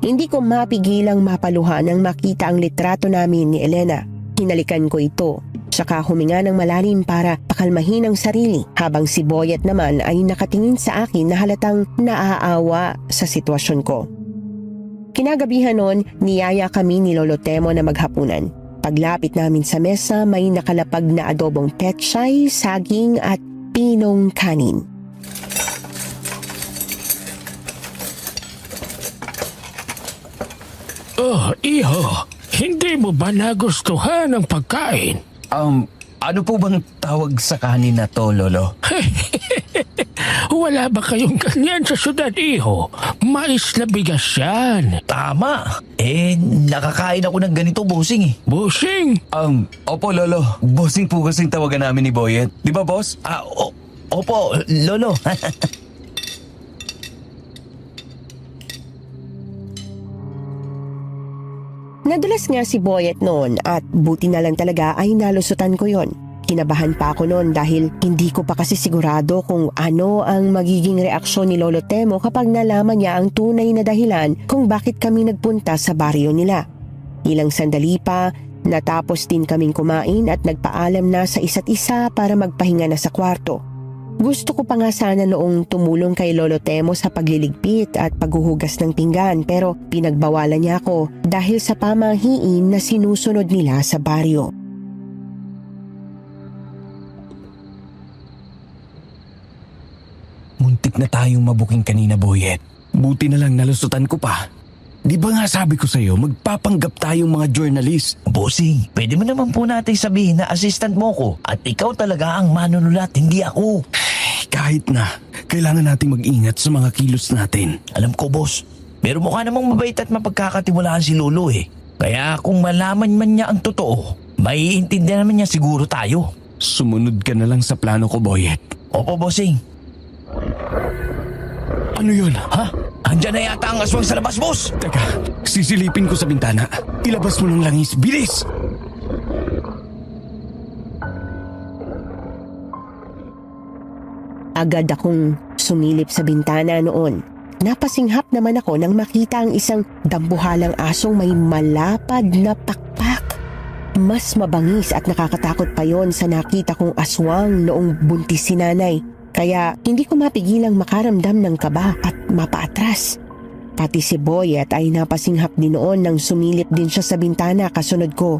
Hindi ko mapigilang mapaluha nang makita ang litrato namin ni Elena. Hinalikan ko ito, saka huminga ng malalim para pakalmahin ang sarili habang si Boyet naman ay nakatingin sa akin na halatang naaawa sa sitwasyon ko. Kinagabihan noon, niyaya kami ni Lolo Temo na maghapunan. Paglapit namin sa mesa, may nakalapag na adobong pechay, saging at pinong kanin. Oh, iho, hindi mo ba nagustuhan ang pagkain? Ano po bang tawag sa kanin na to, Lolo? Wala ba kayong ganyan sa syudad, iho? Mais na bigas yan. Tama. Nakakain ako ng ganito, bossing eh. Busing, Opo, Lolo. Bossing po kasing tawagan namin ni Boyet. Di ba, boss? Opo, lolo. Nadulas nga si Boyet noon at buti na lang talaga ay nalusutan ko yon. Kinabahan pa ako noon dahil hindi ko pa kasi sigurado kung ano ang magiging reaksyon ni Lolo Temo kapag nalaman niya ang tunay na dahilan kung bakit kami nagpunta sa baryo nila. Ilang sandali pa, natapos din kaming kumain at nagpaalam na sa isa't isa para magpahinga na sa kwarto. Gusto ko pa nga sana noong tumulong kay Lolo Temo sa pagliligpit at paghuhugas ng pinggan pero pinagbawalan niya ako dahil sa pamahiin na sinusunod nila sa baryo. Muntik na tayong mabuking kanina, Boyet. Buti na lang nalusutan ko pa. Di ba nga sabi ko sa'yo, magpapanggap tayong mga journalist? Bossing, pwede mo naman po natin sabihin na assistant mo ko at ikaw talaga ang manunulat, hindi ako. Kahit na, kailangan nating mag-ingat sa mga kilos natin. Alam ko, boss, pero mukha namang mabait at mapagkakatiwalaan si Lolo eh. Kaya kung malaman man niya ang totoo, maiintindihan naman niya siguro tayo. Sumunod ka na lang sa plano ko, Boyet. Opo, bossing. Ano yun? Ha? Andiyan na yata ang aswang sa labas, boss! Teka, sisilipin ko sa bintana. Ilabas mo ng langis. Bilis! Agad akong sumilip sa bintana noon. Napasinghap naman ako nang makita ang isang dambuhalang asong may malapad na pakpak. Mas mabangis at nakakatakot pa yon sa nakita kong aswang noong buntis si nanay. Kaya hindi ko mapigilang makaramdam ng kaba at mapaatras. Pati si Boyet ay napasinghap din noon nang sumilip din siya sa bintana kasunod ko.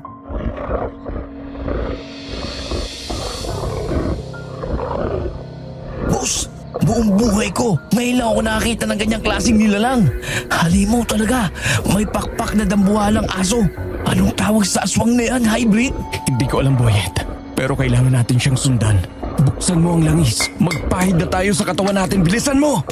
Boss, buong buhay ko, ngayon lang ako nakakita ng ganyang klaseng nilalang. Halimaw talaga, may pakpak na dambuhalang aso. Anong tawag sa aswang na yan, hybrid? Hindi ko alam, Boyet. Pero kailangan natin siyang sundan. Buksan mo ang langis. Magpahid na tayo sa katawan natin. Bilisan mo!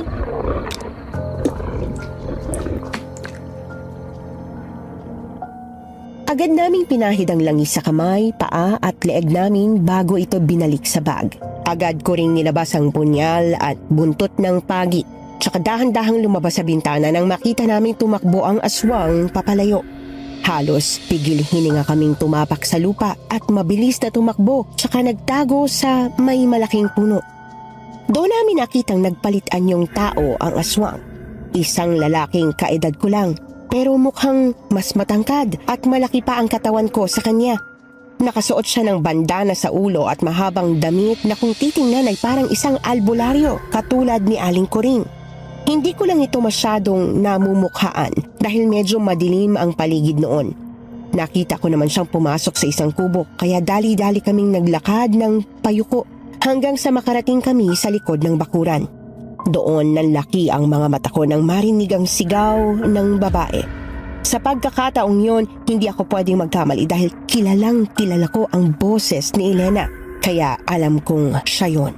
Agad naming pinahid ang langis sa kamay, paa at leeg namin bago ito binalik sa bag. Agad ko ring nilabas ang punyal at buntot ng pagi. Tsaka dahan-dahang lumabas sa bintana nang makita naming tumakbo ang aswang papalayo. Halos pigil hininga kaming tumapak sa lupa at mabilis na tumakbo tsaka nagtago sa may malaking puno. Doon namin nakitang nagpalit anyong tao ang aswang. Isang lalaking kaedad ko lang pero mukhang mas matangkad at malaki pa ang katawan ko sa kanya. Nakasuot siya ng bandana sa ulo at mahabang damit na kung titingnan ay parang isang albularyo katulad ni Aling Kuring. Hindi ko lang ito masyadong namumukhaan dahil medyo madilim ang paligid noon. Nakita ko naman siyang pumasok sa isang kubo kaya dali-dali kaming naglakad ng payuko hanggang sa makarating kami sa likod ng bakuran. Doon nanlaki ang mga mata ko nang marinig ang sigaw ng babae. Sa pagkakataong yon, hindi ako pwedeng magkamali dahil kilalang kilala ko ang boses ni Elena kaya alam kong siya yon.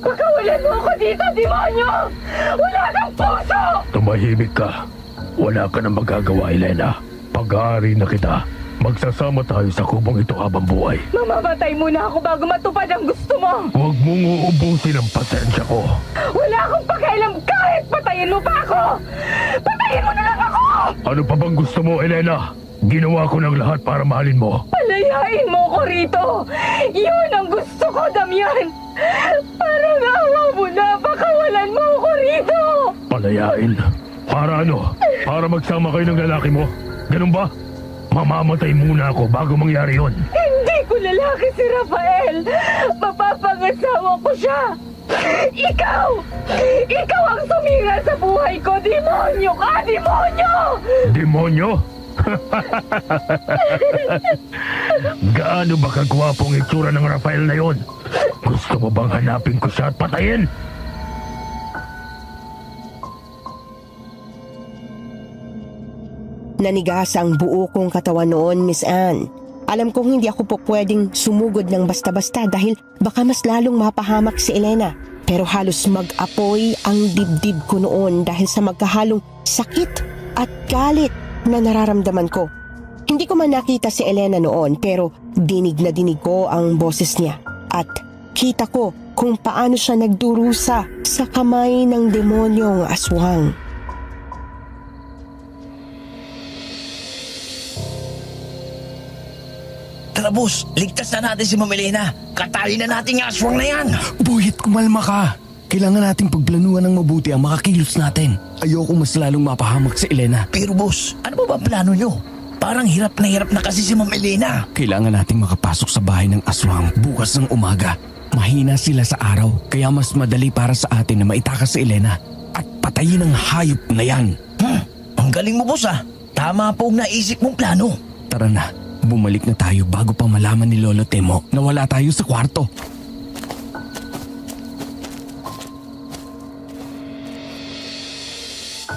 Pagkawalan mo ako dito, demonyo! Wala kang puso! Tumahimik ka. Wala ka na magagawa, Elena. Pag-aari na kita. Magsasama tayo sa kubong ito habang buhay. Mamamatay muna ako bago matupad ang gusto mo! Huwag mong uubusin ang pasensya ko. Wala akong pakialam kahit patayin mo pa ako! Patayin mo na lang ako! Ano pa bang gusto mo, Elena? Ginawa ko ng lahat para mahalin mo. Palayain mo ko rito! Yun ang gusto ko, Damian! Parang awa mo na, pakawalan mo ko rito! Palayain? Para ano? Para magsama kayo ng lalaki mo? Ganun ba? Mamamatay muna ako bago mangyari yon. Hindi ko lalaki si Rafael! Mapapangasawa ko siya! Ikaw! Ikaw ang sumira sa buhay ko! Demonyo ka! Demonyo! Demonyo? Gaano ba kagwapong itsura ng Rafael na yon? Gusto mo bang hanapin ko siya at patayin? Nanigas ang buo kong katawan noon, Miss Anne. Alam kong hindi ako po pwedeng sumugod ng basta-basta dahil baka mas lalong mapahamak si Elena. Pero halos mag-apoy ang dibdib ko noon dahil sa magkahalong sakit at galit na nararamdaman ko. Hindi ko man nakita si Elena noon pero dinig na dinig ko ang boses niya at kita ko kung paano siya nagdurusa sa kamay ng demonyong aswang. Tara, boss. Ligtas na natin si Ma'am Elena. Katali na natin yung aswang na yan. Boyet, kumalma ka. Kailangan nating pagplanuhan ng mabuti ang makakilos natin. Ayoko mas lalong mapahamak si Elena. Pero boss, ano ba ang plano nyo? Parang hirap na kasi si Ma'am Elena. Kailangan nating makapasok sa bahay ng aswang bukas ng umaga. Mahina sila sa araw, kaya mas madali para sa atin na maitakas si Elena at patayin ang hayop na yan. Ang galing mo, boss ah. Tama po ang naisip mong plano. Tara na, bumalik na tayo bago pa malaman ni Lolo Temo na wala tayo sa kwarto.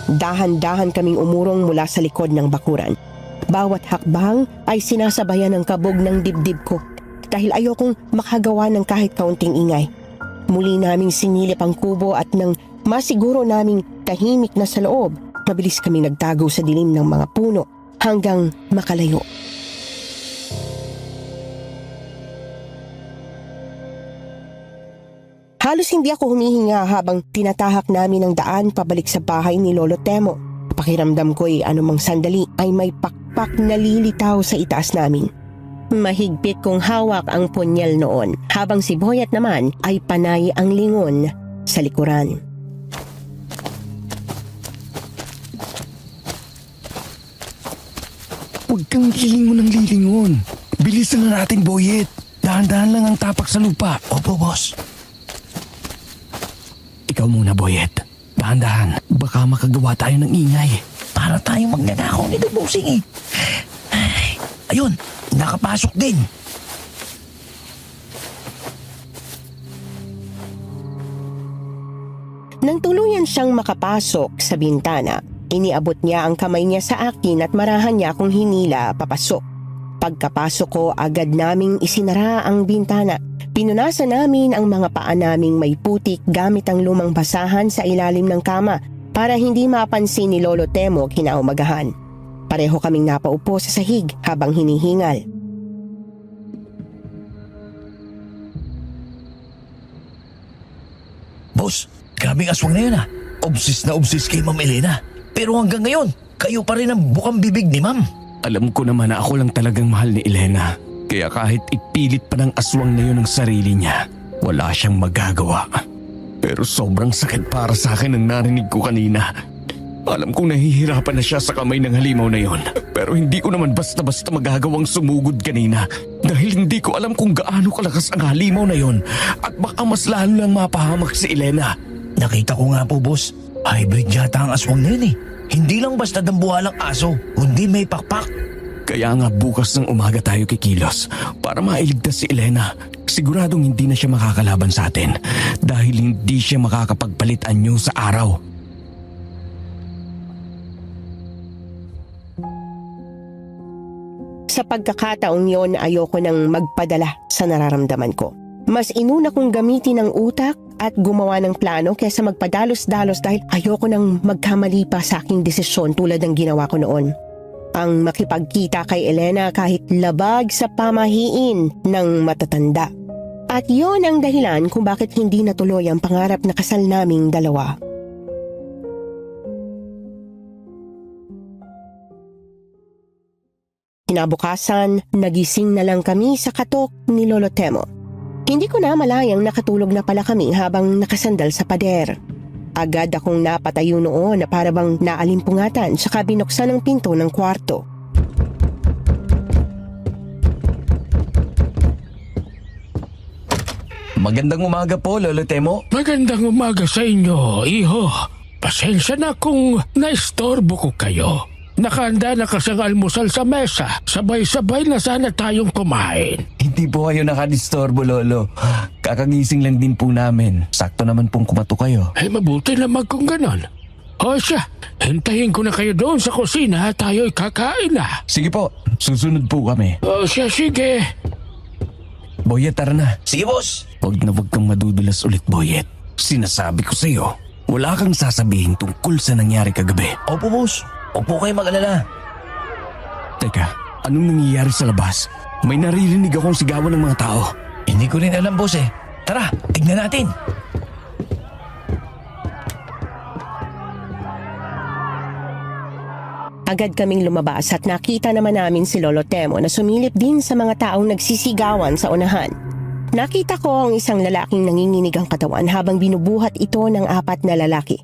Dahan-dahan kaming umurong mula sa likod ng bakuran. Bawat hakbang ay sinasabayan ng kabog ng dibdib ko dahil ayokong makagawa ng kahit kaunting ingay. Muli naming sinilip ang kubo at nang masiguro naming tahimik na sa loob, mabilis kaming nagtago sa dilim ng mga puno hanggang makalayo. Halos hindi ako humihinga habang tinatahak namin ang daan pabalik sa bahay ni Lolo Temo. Pakiramdam ko anumang sandali ay may pakpak na lilitaw sa itaas namin. Mahigpit kong hawak ang punyal noon habang si Boyet naman ay panay ang lingon sa likuran. Huwag kang lilingon ng lilingon. Bilisan na natin, Boyet. Dahan-dahan lang ang tapak sa lupa. Opo, boss. Ikaw muna, Boyet. Dahan-dahan. Baka makagawa tayo ng ingay. Para tayong magnanakaw nito, bossing eh. Ay, ayun, nakapasok din. Nang tuluyan siyang makapasok sa bintana, iniabot niya ang kamay niya sa akin at marahan niya akong hinila papasok. Pagkapasok ko, agad naming isinara ang bintana. Pinunasan namin ang mga paa naming may putik gamit ang lumang basahan sa ilalim ng kama para hindi mapansin ni Lolo Temo kinaumagahan. Pareho kaming napaupo sa sahig habang hinihingal. Boss, grabing aswang na yun ah. Obsis na obsis kay Ma'am Elena. Pero hanggang ngayon, kayo pa rin ang bukang bibig ni Ma'am. Alam ko naman na ako lang talagang mahal ni Elena. Kaya kahit ipilit pa ng aswang na yun ang sarili niya, wala siyang magagawa. Pero sobrang sakit para sa akin ang narinig ko kanina. Alam kong nahihirapan na siya sa kamay ng halimaw na yon. Pero hindi ko naman basta-basta magagawang sumugod kanina. Dahil hindi ko alam kung gaano kalakas ang halimaw na yon. At baka mas lalo lang mapahamak si Elena. Nakita ko nga po, boss. Hybrid yata ang aswang na yun eh. Hindi lang basta dambuhalang aso, kundi may pakpak. Kaya nga bukas ng umaga tayo kikilos para mailigtas si Elena. Siguradong hindi na siya makakalaban sa atin dahil hindi siya makakapagpalit anyo sa araw. Sa pagkakataong yon, ayoko nang magpadala sa nararamdaman ko. Mas inuna kong gamitin ang utak at gumawa ng plano kaysa magpadalos-dalos dahil ayoko nang magkamali pa sa aking desisyon tulad ng ginawa ko noon. Ang makipagkita kay Elena kahit labag sa pamahiin ng matatanda. At yon ang dahilan kung bakit hindi natuloy ang pangarap na kasal naming dalawa. Kinabukasan, nagising na lang kami sa katok ni Lolo Temo. Hindi ko na malayang nakatulog na pala kami habang nakasandal sa pader. Agad akong napatayo noon na para bang naalimpungatan saka binuksan ang pinto ng kwarto. Magandang umaga po, Lolo Temo. Magandang umaga sa inyo, iho. Pasensya na kung naistorbo ko kayo. Nakahanda na kasing almusal sa mesa. Sabay-sabay na sana tayong kumain. Hindi po kayo nakadistorbo, Lolo. Kakagising lang din po namin. Sakto naman pong kumato kayo. Ay mabuti naman kung ganon. O siya, hintayin ko na kayo doon sa kusina at tayo'y kakain na. Sige po, susunod po kami. O siya, sige. Boyet, tara na. Sige, boss. Huwag na huwag kang madudulas ulit, Boyet. Sinasabi ko sa'yo, wala kang sasabihin tungkol sa nangyari kagabi. Opo, boss. Opo kayo mag-alala. Teka, anong nangyayari sa labas? May naririnig akong sigawan ng mga tao. Hindi ko rin alam, boss eh. Tara, tignan natin. Agad kaming lumabas at nakita naman namin si Lolo Temo na sumilip din sa mga taong nagsisigawan sa unahan. Nakita ko ang isang lalaking nanginginig ang katawan habang binubuhat ito ng 4 na lalaki.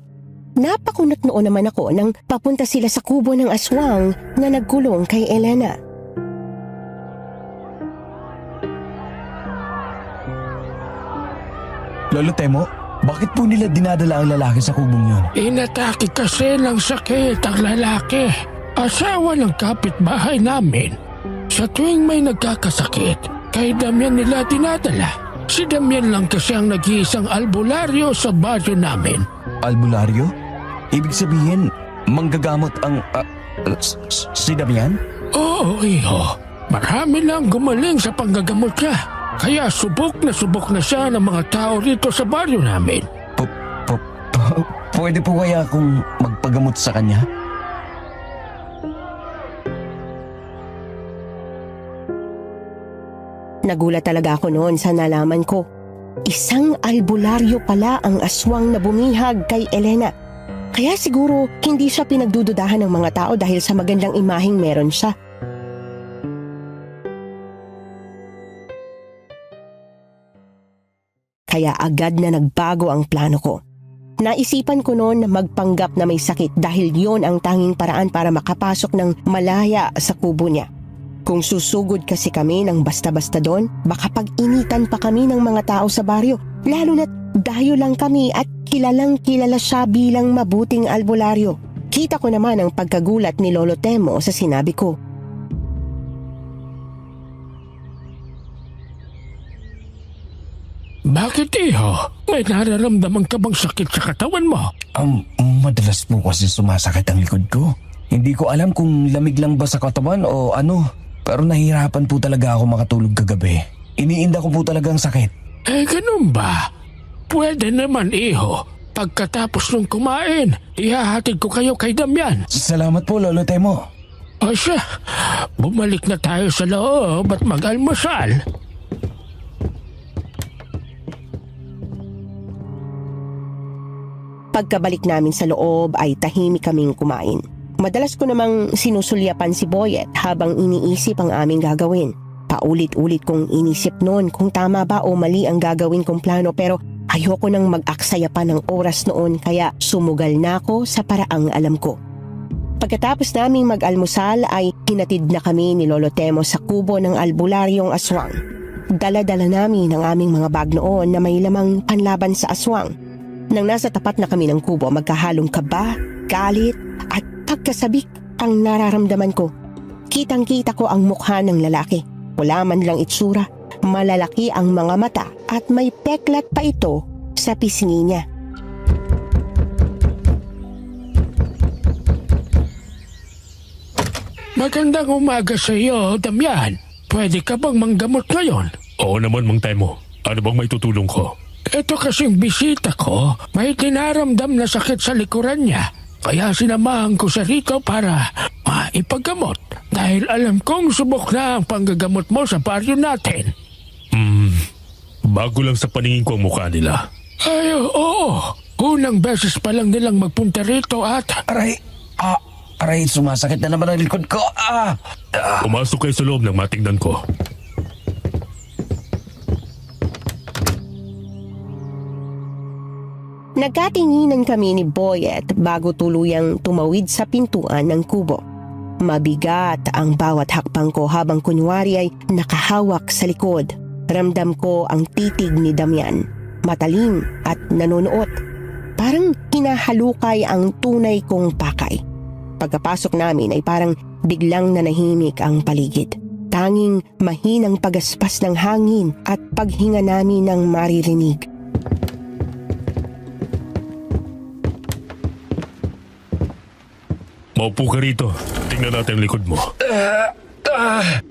Napakunot noon naman ako nang papunta sila sa kubo ng aswang na nagkulong kay Elena. Lolo Temo, bakit po nila dinadala ang lalaki sa kubong yun? Inatake kasi ng sakit ang lalaki. Asawa ng kapitbahay namin. Sa tuwing may nagkakasakit, kay Damian nila dinadala. Si Damian lang kasi ang nag-iisang albularyo sa baryo namin. Albularyo? Ibig sabihin, manggagamot ang... si Damian? Oo, iho. Marami lang gumaling sa panggagamot niya. Kaya subok na siya ng mga tao rito sa baryo namin. Pwede po kaya akong magpagamot sa kanya? Nagulat talaga ako noon sa nalaman ko. Isang albularyo pala ang aswang na bumihag kay Elena. Kaya siguro hindi siya pinagdududahan ng mga tao dahil sa magandang imaheng meron siya. Kaya agad na nagbago ang plano ko. Naisipan ko noon na magpanggap na may sakit dahil yon ang tanging paraan para makapasok ng malaya sa kubo niya. Kung susugod kasi kami ng basta-basta doon, baka pag-initan pa kami ng mga tao sa baryo, lalo na't dayo lang kami at kilalang kilala siya bilang mabuting albularyo. Kita ko naman ang pagkagulat ni Lolo Temo sa sinabi ko. Bakit iho? May nararamdaman ka bang sakit sa katawan mo? Madalas po kasi sumasakit ang likod ko. Hindi ko alam kung lamig lang ba sa katawan o ano. Pero nahihirapan po talaga ako makatulog kagabi. Iniinda ko po talaga ang sakit. Eh, ganun ba? Pwede naman, iho. Pagkatapos nung kumain, ihahatid ko kayo kay Damian. Salamat po, Lolo Temo. O siya, bumalik na tayo sa loob at mag-almusal. Pagkabalik namin sa loob ay tahimik kaming kumain. Madalas ko namang sinusulyapan si Boyet habang iniisip ang aming gagawin. Paulit-ulit kong inisip noon kung tama ba o mali ang gagawin kong plano pero Ayoko nang mag-aksaya pa ng oras noon kaya sumugal na ako sa paraang alam ko. Pagkatapos naming mag-almusal ay hinatid na kami ni Lolo Temo sa kubo ng albularyong aswang. Dala-dala namin ang aming mga bag noon na may lamang panlaban sa aswang. Nang nasa tapat na kami ng kubo, magkahalong kaba, galit at pagkasabik ang nararamdaman ko. Kitang-kita ko ang mukha ng lalaki. Wala man lang itsura, malalaki ang mga mata at may peklat pa ito sa pisngi niya. Magandang umaga sa iyo, Damian. Pwede ka bang manggamot ngayon? Oo naman, Mang Temo. Ano bang may tutulong ko? Ito kasing bisita ko, may dinaramdam na sakit sa likuran niya. Kaya sinamahan ko siya rito para maipagamot. Dahil alam kong subok na ang panggagamot mo sa baryo natin. Bago lang sa paningin ko ang mukha nila. Ay, oo. Unang beses pa lang nilang magpunta rito at... Aray, sumasakit na naman ang likod ko. Pumasok kayo sa loob nang matingnan ko. Nagkatinginan kami ni Boyet bago tuluyang tumawid sa pintuan ng kubo. Mabigat ang bawat hakbang ko habang kunwari ay nakahawak sa likod. Ramdam ko ang titig ni Damian, matalim at nanonood. Parang hinahalukay ang tunay kong pakay. Pagkapasok namin ay parang biglang nanahimik ang paligid. Tanging mahinang pagaspas ng hangin at paghinga namin ng maririnig. Maupo ka rito. Tingnan natin ang likod mo.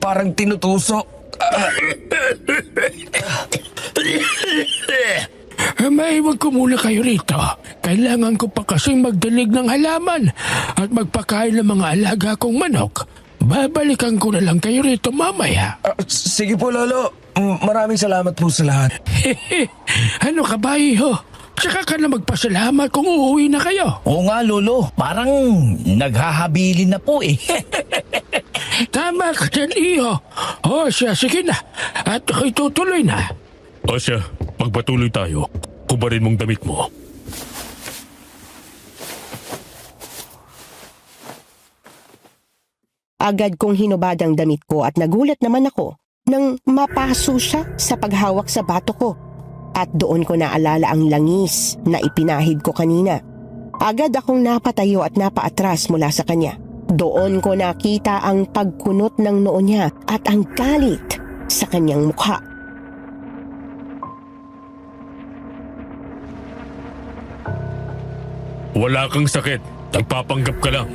Parang tinutusok. Maiwag ko muna kayo rito. Kailangan ko pa kasing magdalig ng halaman at magpakain ng mga alaga kong manok. Babalikan ko na lang kayo rito mamaya. Sige po, Lolo. Maraming salamat po sa lahat. Ano ka ba, iho? Tsaka ka na magpasalamat kung uuwi na kayo. Oo nga, Lolo. Parang naghahabilin na po eh. Tama ka dyan, iho. O siya, sige na. At ako'y tutuloy na. O siya, magpatuloy tayo. Kubarin mong damit mo. Agad kong hinubad ang damit ko at nagulat naman ako nang mapaso siya sa paghawak sa bato ko. At doon ko naalala ang langis na ipinahid ko kanina. Agad akong napatayo at napaatras mula sa kanya. Doon ko nakita ang pagkunot ng noo niya at ang galit sa kanyang mukha. Wala kang sakit. Nagpapanggap ka lang.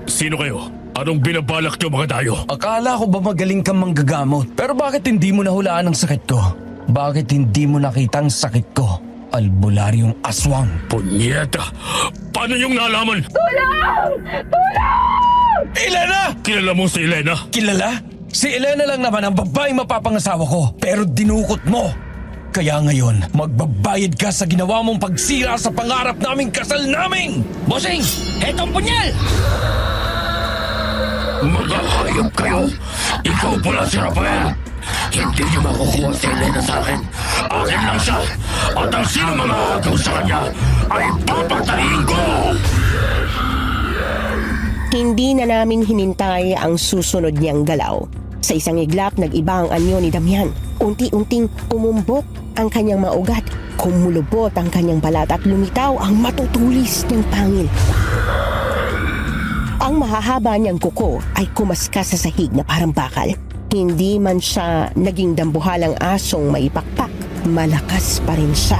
Sino kayo? Anong binabalak niyo, mga dayo? Akala ko ba magaling kang manggagamot? Pero bakit hindi mo nahulaan ang sakit ko? Bakit hindi mo nakita ang sakit ko? Albularyong aswang. Punyeta! Paano yung nalaman? Elena! Kilala mo si Elena? Kilala? Si Elena lang naman ang babaeng mapapangasawa ko. Pero dinukot mo. Kaya ngayon, magbabayad ka sa ginawa mong pagsira sa pangarap naming kasal namin! Bossing, etong punyal! Mga hayop kayo! Ikaw pala si Rafael! Hindi niyo makukuha si Elena sa akin! Akin lang siya! At ang sino mga agaw sa kanya ay papatayin ko! Hindi na namin hinintay ang susunod niyang galaw. Sa isang iglap, nag-iba ang anyo ni Damian. Unti-unting umumbok ang kanyang mga ugat, kumulubot ang kanyang balat at lumitaw ang matutulis niyang pangil. Ang mahahaba niyang kuko ay kumaskas sa sahig na parang bakal. Hindi man siya naging dambuhalang asong maipakpak, malakas pa rin siya.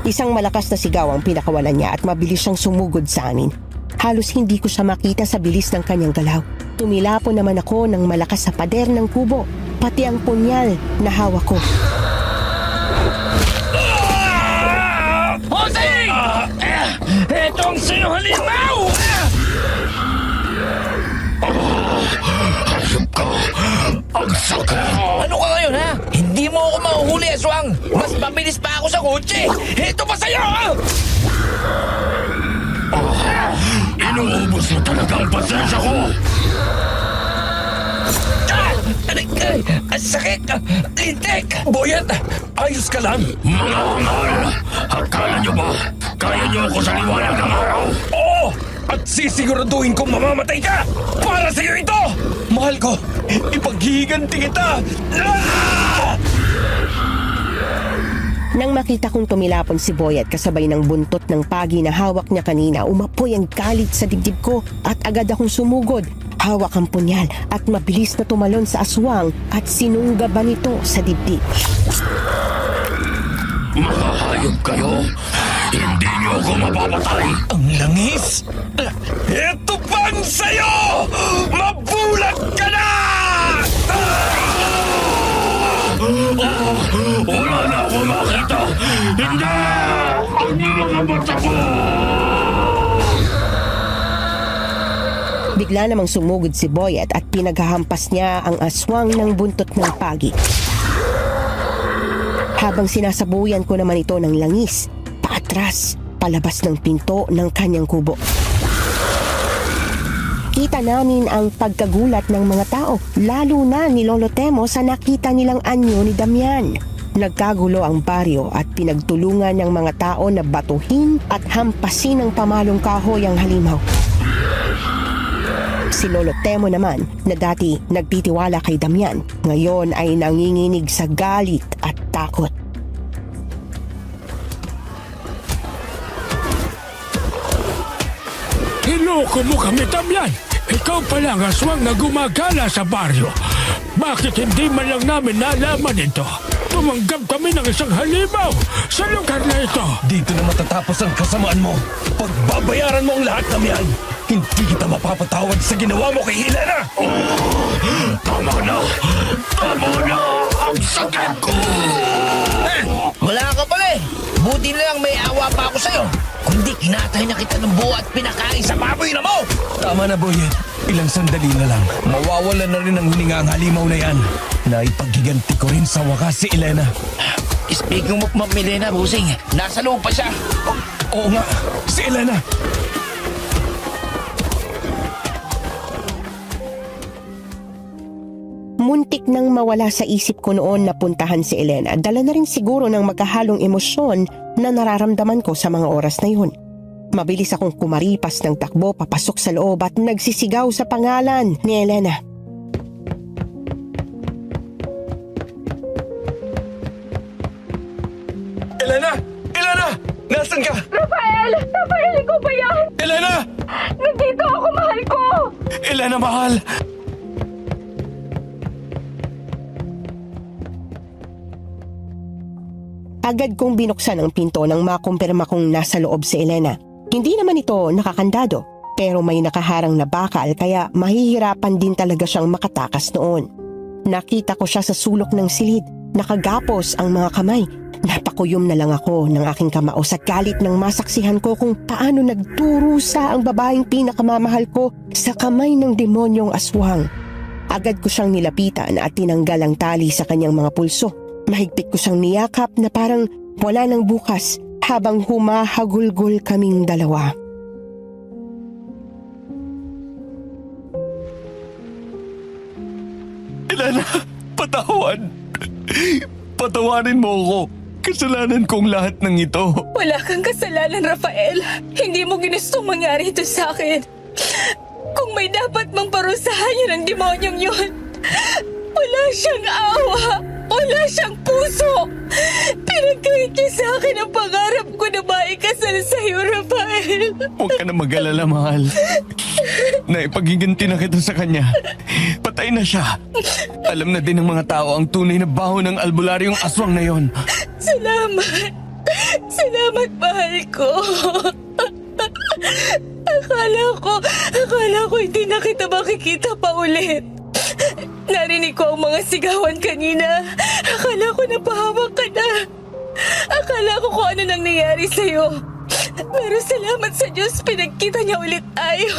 Isang malakas na sigaw ang pinakawalan niya at mabilis siyang sumugod sa amin. Halos hindi ko siya makita sa bilis ng kanyang galaw. Tumilapo naman ako ng malakas sa pader ng kubo, pati ang punyal na hawak ko. Bossing! Etong sino halimaw! Hayop ka! Ang sakit! Ano ka ngayon, ha? Hindi mo ako mahuhuli, aswang! Mas mabilis pa ako sa kotse! Ito pa sa'yo, ha? Inuubos mo talaga ang pasensya ko! Ang sakit! Lintik! Boyet! Ayos ka lang? Mga hangal! Akala nyo ba? Kaya nyo ako sa liwanag ng araw? Oo! At sisiguraduhin kong mamamatay ka! Para sa'yo ito! Mahal ko! Ipaghihiganti kita! Ah! Nang makita kong tumilapon si Boyet kasabay ng buntot ng pagi na hawak niya kanina, umapoy ang galit sa dibdib ko at agad akong sumugod. Hawak ang punyal at mabilis na tumalon sa aswang at sinunggaban ito sa dibdib. Mahahayop kayo! Hindi nyo ako mapapatay! Ang langis! Ito pang sa'yo! Mabulag ka na! Wala na ako makita! Hindi! Ang mga mata ko! Bigla namang sumugod si Boyet at pinaghahampas niya ang aswang ng buntot ng pagi. Habang sinasabuyan ko naman ito ng langis, paatras, palabas ng pinto ng kanyang kubo. Kita namin ang pagkagulat ng mga tao, lalo na ni Lolo Temo sa nakita nilang anyo ni Damian. Nagkagulo ang baryo at pinagtulungan ng mga tao na batuhin at hampasin ng pamalong kahoy ang halimaw. Si Lolo Temo naman, na dati nagtitiwala kay Damian, ngayon ay nanginginig sa galit at takot. Hiloko mo kami, Damian! Ikaw pala ang aswang na gumagala sa baryo. Bakit hindi man lang namin nalaman ito? Tumanggap kami ng isang halimaw sa lugar na ito. Dito na matatapos ang kasamaan mo. Pagbabayaran mo ang lahat ng yan. Hindi kita mapapatawad sa ginawa mo kay Helena. Tama na! Tama na! Ang sakit ko! Wala ka pala eh. Buti na lang may awa pa ako sa'yo. Kundi kinatay na kita ng buo at pinakain sa baboy na mo. Tama na, Boyet. Ilang sandali na lang. Mawawala na rin ang hininga ang halimaw na yan. Naipaghiganti ko rin sa wakas si Elena. Speaking of Ma'am Milena, Busing, nasa loob pa siya. Oo nga, si Elena. Muntik nang mawala sa isip ko noon na puntahan si Elena. Dala na rin siguro ng magkahalong emosyon na nararamdaman ko sa mga oras na yun. Mabilis akong kumaripas ng takbo papasok sa loob at nagsisigaw sa pangalan ni Elena. Elena! Elena! Nasaan ka? Rafael! Rafael, ikaw ba yan? Elena! Nandito ako, mahal ko! Elena, mahal! Agad kong binuksan ang pinto nang makumpirma kong nasa loob si Elena. Hindi naman ito nakakandado, pero may nakaharang na bakal kaya mahihirapan din talaga siyang makatakas noon. Nakita ko siya sa sulok ng silid, nakagapos ang mga kamay. Napakuyom na lang ako ng aking kamao sa galit nang masaksihan ko kung paano nagturusa ang babaeng pinakamamahal ko sa kamay ng demonyong aswang. Agad ko siyang nilapitan at tinanggal ang tali sa kanyang mga pulso. Mahigpit ko siyang niyakap na parang wala nang bukas habang humahagulgol kaming dalawa. Elena, patawan! Patawarin mo ako. Kasalanan kong lahat ng ito. Wala kang kasalanan, Rafael. Hindi mo ginustong mangyari ito sa akin. Kung may dapat mang parusahan yun ang demonyong yun, wala siyang awa. Wala siyang puso. Pinagkait niya sa akin ang pangarap ko na maikasal sa'yo, Rafael. Huwag ka na mag-alala, mahal. Naipagiganti na kita sa kanya. Patay na siya. Alam na din ng mga tao ang tunay na baho ng albularyong aswang na yon. Salamat. Salamat, mahal ko. Akala ko hindi na kita makikita pa ulit. Narinig ko ang mga sigawan kanina. Akala ko napahamak ka na. Akala ko kung ano nang nangyari sa'yo. Pero salamat sa Diyos, pinagkita niya ulit tayo.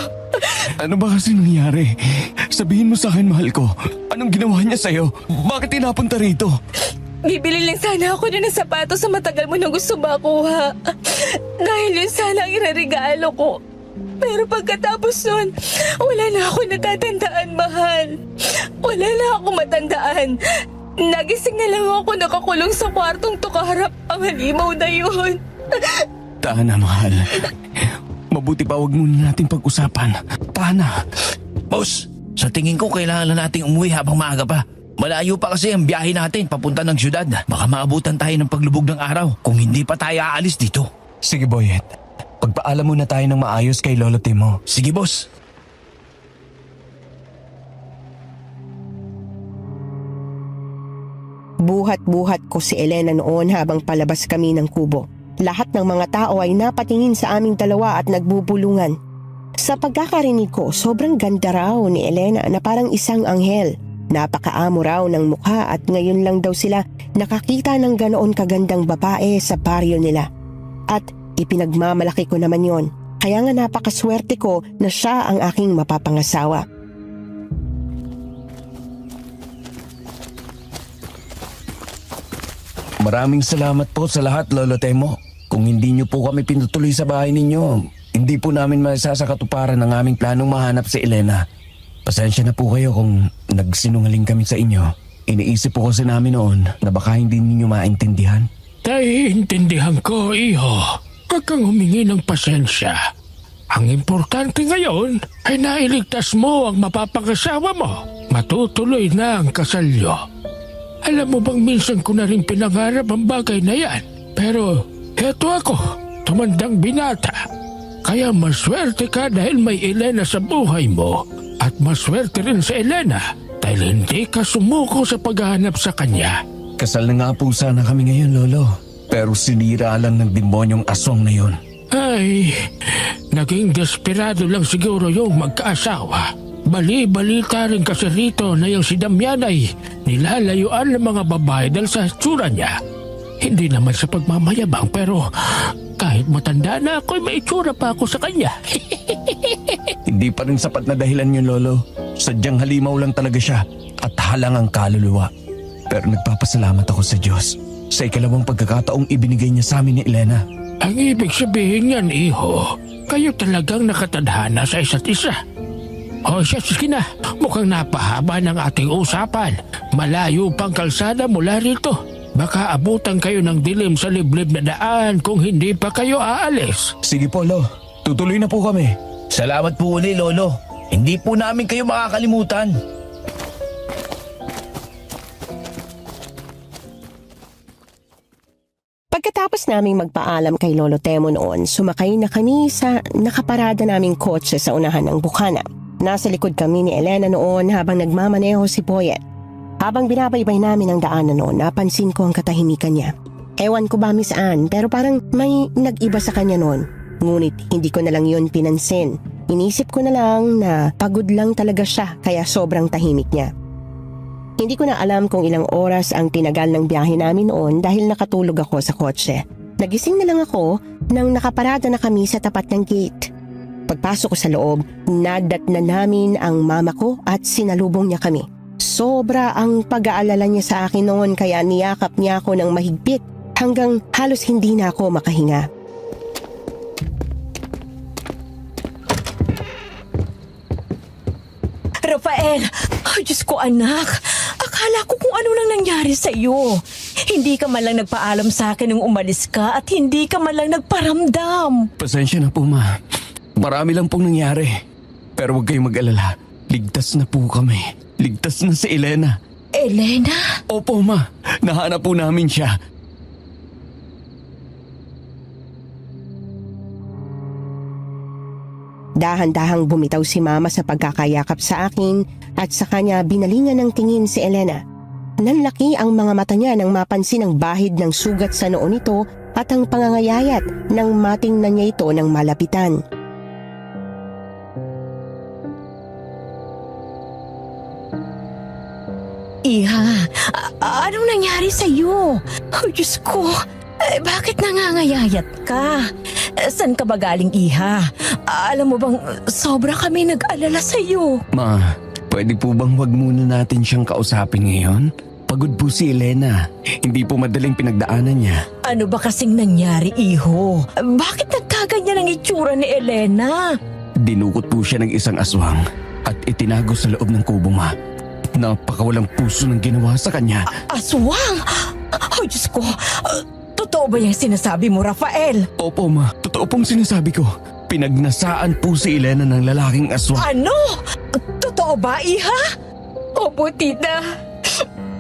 Ano ba kasi nangyari? Sabihin mo sa akin, mahal ko. Anong ginawa niya sa'yo? Bakit tinapunta rito? Bibili lang sana ako ng sapatos sa matagal mo nang gusto makuha. Dahil yun sana ang ireregalo ko. Pero pagkatapos nun, wala na ako natatandaan, mahal. Wala na ako matandaan. Nagising na lang ako nakakulong sa kwartong to kaharap ang halimaw na yun. Tana, mahal. Mabuti pa wag muna natin pag-usapan. Tana. Boss, sa tingin ko kailangan na nating umuwi habang maaga pa. Malayo pa kasi ang biyahe natin papunta ng syudad. Baka maabutan tayo ng paglubog ng araw kung hindi pa tayo aalis dito. Sige, Boyet. Pagpaalam muna tayo ng maayos kay Lolo Timo. Sige, boss. Buhat-buhat ko si Elena noon habang palabas kami ng kubo. Lahat ng mga tao ay napatingin sa aming dalawa at nagbubulungan. Sa pagkakarinig ko, sobrang ganda raw ni Elena na parang isang anghel. Napakaamo raw ng mukha at ngayon lang daw sila nakakita ng ganoon kagandang babae sa baryo nila. At ipinagmamalaki ko naman yon. Kaya nga napakaswerte ko na siya ang aking mapapangasawa. Maraming salamat po sa lahat, Lolo Temo. Kung hindi niyo po kami pinutuloy sa bahay ninyo, hindi po namin masasakatuparan ang aming planong mahanap si Elena. Pasensya na po kayo kung nagsinungaling kami sa inyo. Iniisip po kasi namin noon na baka hindi ninyo maintindihan. Naiintindihan ko, iho. Huwag kang humingi ng pasensya. Ang importante ngayon ay nailigtas mo ang mapapangasawa mo. Matutuloy na ang kasal niyo. Alam mo bang minsan ko na rin pinangarap ang bagay na yan. Pero eto ako, tumandang binata. Kaya maswerte ka dahil may Elena sa buhay mo. At maswerte rin sa Elena dahil hindi ka sumuko sa paghahanap sa kanya. Kasal na nga po sana kami ngayon, Lolo. Pero sinira lang ng demonyong aswang na yon. Ay, naging desperado lang siguro yung magkaasawa. Bali-balita rin kasi rito na yung si Damian ay nilalayuan ng mga babae dahil sa tsura niya. Hindi naman sa pagmamayabang pero kahit matanda na ako, may itsura pa ako sa kanya. Hindi pa rin sapat na dahilan yun, Lolo. Sadyang halimaw lang talaga siya at halang ang kaluluwa. Pero nagpapasalamat ako sa Diyos sa ikalawang pagkakataong ibinigay niya sa amin ni Elena. Ang ibig sabihin yan, iho, kayo talagang nakatadhana sa isa't isa. O siya, sige na. Mukhang napahaba ng ating usapan. Malayo pang kalsada mula rito. Baka abutan kayo ng dilim sa liblib na daan kung hindi pa kayo aalis. Sige po, Lo. Tutuloy na po kami. Salamat po uli, Lolo. Hindi po namin kayo makakalimutan. Pagkatapos naming magpaalam kay Lolo Temo noon, sumakay na kami sa nakaparada naming kotse sa unahan ng bukana. Nasa likod kami ni Elena noon habang nagmamaneho si Boyet. Habang binabaybay namin ang daanan noon, napansin ko ang katahimikan niya. Ewan ko ba Miss Anne, pero parang may nag-iba sa kanya noon. Ngunit hindi ko na lang yun pinansin. Inisip ko na lang na pagod lang talaga siya kaya sobrang tahimik niya. Hindi ko na alam kung ilang oras ang tinagal ng biyahe namin noon dahil nakatulog ako sa kotse. Nagising na lang ako nang nakaparada na kami sa tapat ng gate. Pagpasok ko sa loob, nadatnan namin ang mama ko at sinalubong niya kami. Sobra ang pag-aalala niya sa akin noon kaya niyakap niya ako ng mahigpit hanggang halos hindi na ako makahinga. Rafael! Ay, Diyos ko anak! Akala ko kung ano lang nangyari sa iyo. Hindi ka man lang nagpaalam sa akin nung umalis ka at hindi ka man lang nagparamdam. Pasensya na po, Ma. Marami lang pong nangyari. Pero huwag kayong mag-alala. Ligtas na po kami. Ligtas na si Elena. Elena? Opo, Ma. Nahanap po namin siya. Dahan-dahang bumitaw si Mama sa pagkakayakap sa akin at sa kanya binalingan ng tingin si Elena. Nanlaki ang mga mata niya nang mapansin ang bahid ng sugat sa noo nito at ang pangangayayat nang matingnan niya ito ng malapitan. Iha, anong nangyari sa iyo? Oh, Diyos ko, bakit nangangayayat ka? Saan ka ba galing, Iha? Alam mo bang sobra kami nag-alala sa iyo. Ma, pwede po bang wag muna natin siyang kausapin ngayon? Pagod po si Elena. Hindi po madaling pinagdaanan niya. Ano ba kasing nangyari, Iho? Bakit nagkaganyan ang itsura ni Elena? Dinukot po siya ng isang aswang at itinago sa loob ng kubo, ma. Napakawalang puso ng ginawa sa kanya. Aswang! Ay, Diyos ko! Totoo ba yung sinasabi mo, Rafael? Opo, ma. Totoo pong sinasabi ko. Pinagnasaan po si Elena ng lalaking aswang. Ano? Totoo ba, Iha? Opo, tita.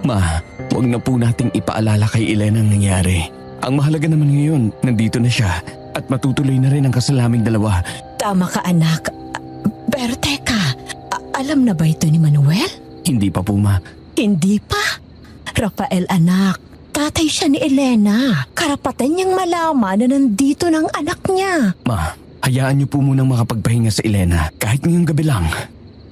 Ma, huwag na po nating ipaalala kay Elena ang nangyari. Ang mahalaga naman ngayon, nandito na siya at matutuloy na rin ang kasal naming dalawa. Tama ka, anak. Pero teka, alam na ba ito ni Manuel? Hindi pa po, ma. Hindi pa. Rafael, anak. Tatay siya ni Elena. Karapatan niyang malaman na nandito ng anak niya. Ma, hayaan niyo po munang makapagpahinga sa Elena kahit ngayong gabi lang.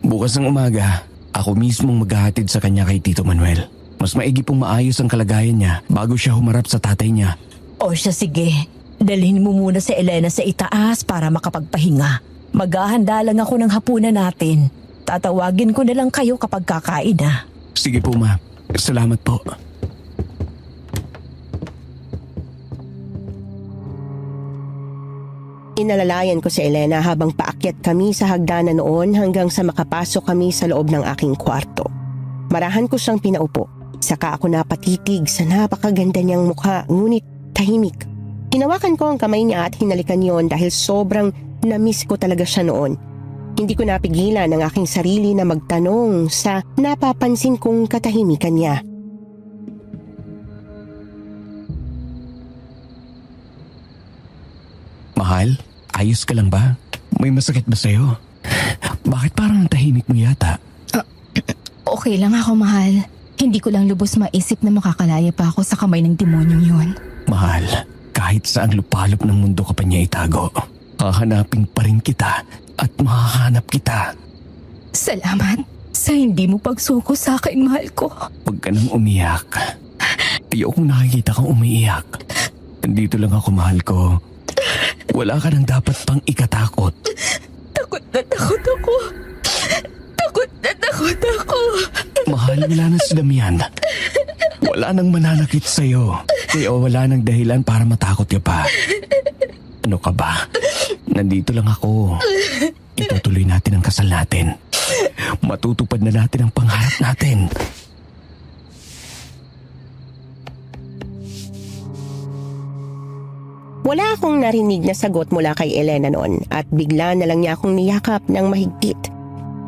Bukas ng umaga, ako mismong maghahatid sa kanya kay Tito Manuel. Mas maigi pong maayos ang kalagayan niya bago siya humarap sa tatay niya. O siya, sige. Dalhin mo muna si Elena sa itaas para makapagpahinga. Maghahanda lang ako ng hapunan natin. Tatawagin ko na lang kayo kapag kakain na. Sige po, ma. Salamat po. Inalalayan ko si Elena habang paakyat kami sa hagdanan noon hanggang sa makapasok kami sa loob ng aking kwarto. Marahan ko siyang pinaupo. Saka ako napatitig sa napakaganda niyang mukha, ngunit tahimik. Hinawakan ko ang kamay niya at hinalikan yon dahil sobrang na-miss ko talaga siya noon. Hindi ko napigilan ang aking sarili na magtanong sa napapansin kong katahimikan niya. Mahal, ayos ka lang ba? May masakit ba sa'yo? Bakit parang tahimik mo yata? Okay lang ako, mahal. Hindi ko lang lubos maisip na makakalaya pa ako sa kamay ng demonyong yun. Mahal, kahit saang lupalop ng mundo ka pa niya itago, hahanapin pa rin kita at makahanap kita. Salamat sa hindi mo pagsuko sa akin, mahal ko. Huwag ka nang umiyak. Ayokong nakikita kang umiiyak. Nandito lang ako, mahal ko. Wala ka nang dapat pang ikatakot. Takot na takot ako. Takot na takot ako. Mahal, wala na si Damian. Wala nang mananakit sa'yo. Kaya wala nang dahilan para matakot ka pa. Ano ka ba? Nandito lang ako. Itutuloy natin ang kasal natin. Matutupad na natin ang pangarap natin. Wala akong narinig na sagot mula kay Elena noon at bigla na lang niya akong niyakap ng mahigpit.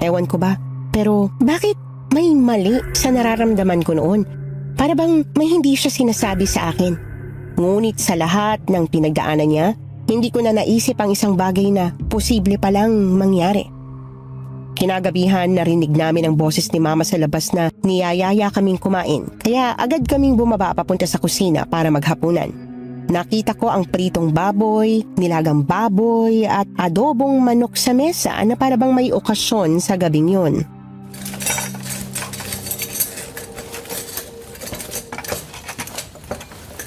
Ewan ko ba, pero bakit may mali sa nararamdaman ko noon? Para bang may hindi siya sinasabi sa akin. Ngunit sa lahat ng pinagdaanan niya, hindi ko na naisip ang isang bagay na posible palang mangyari. Kinagabihan narinig namin ang boses ni Mama sa labas na niyayaya kaming kumain, kaya agad kaming bumaba papunta sa kusina para maghapunan. Nakita ko ang pritong baboy, nilagang baboy at adobong manok sa mesa na para bang may okasyon sa gabing yun.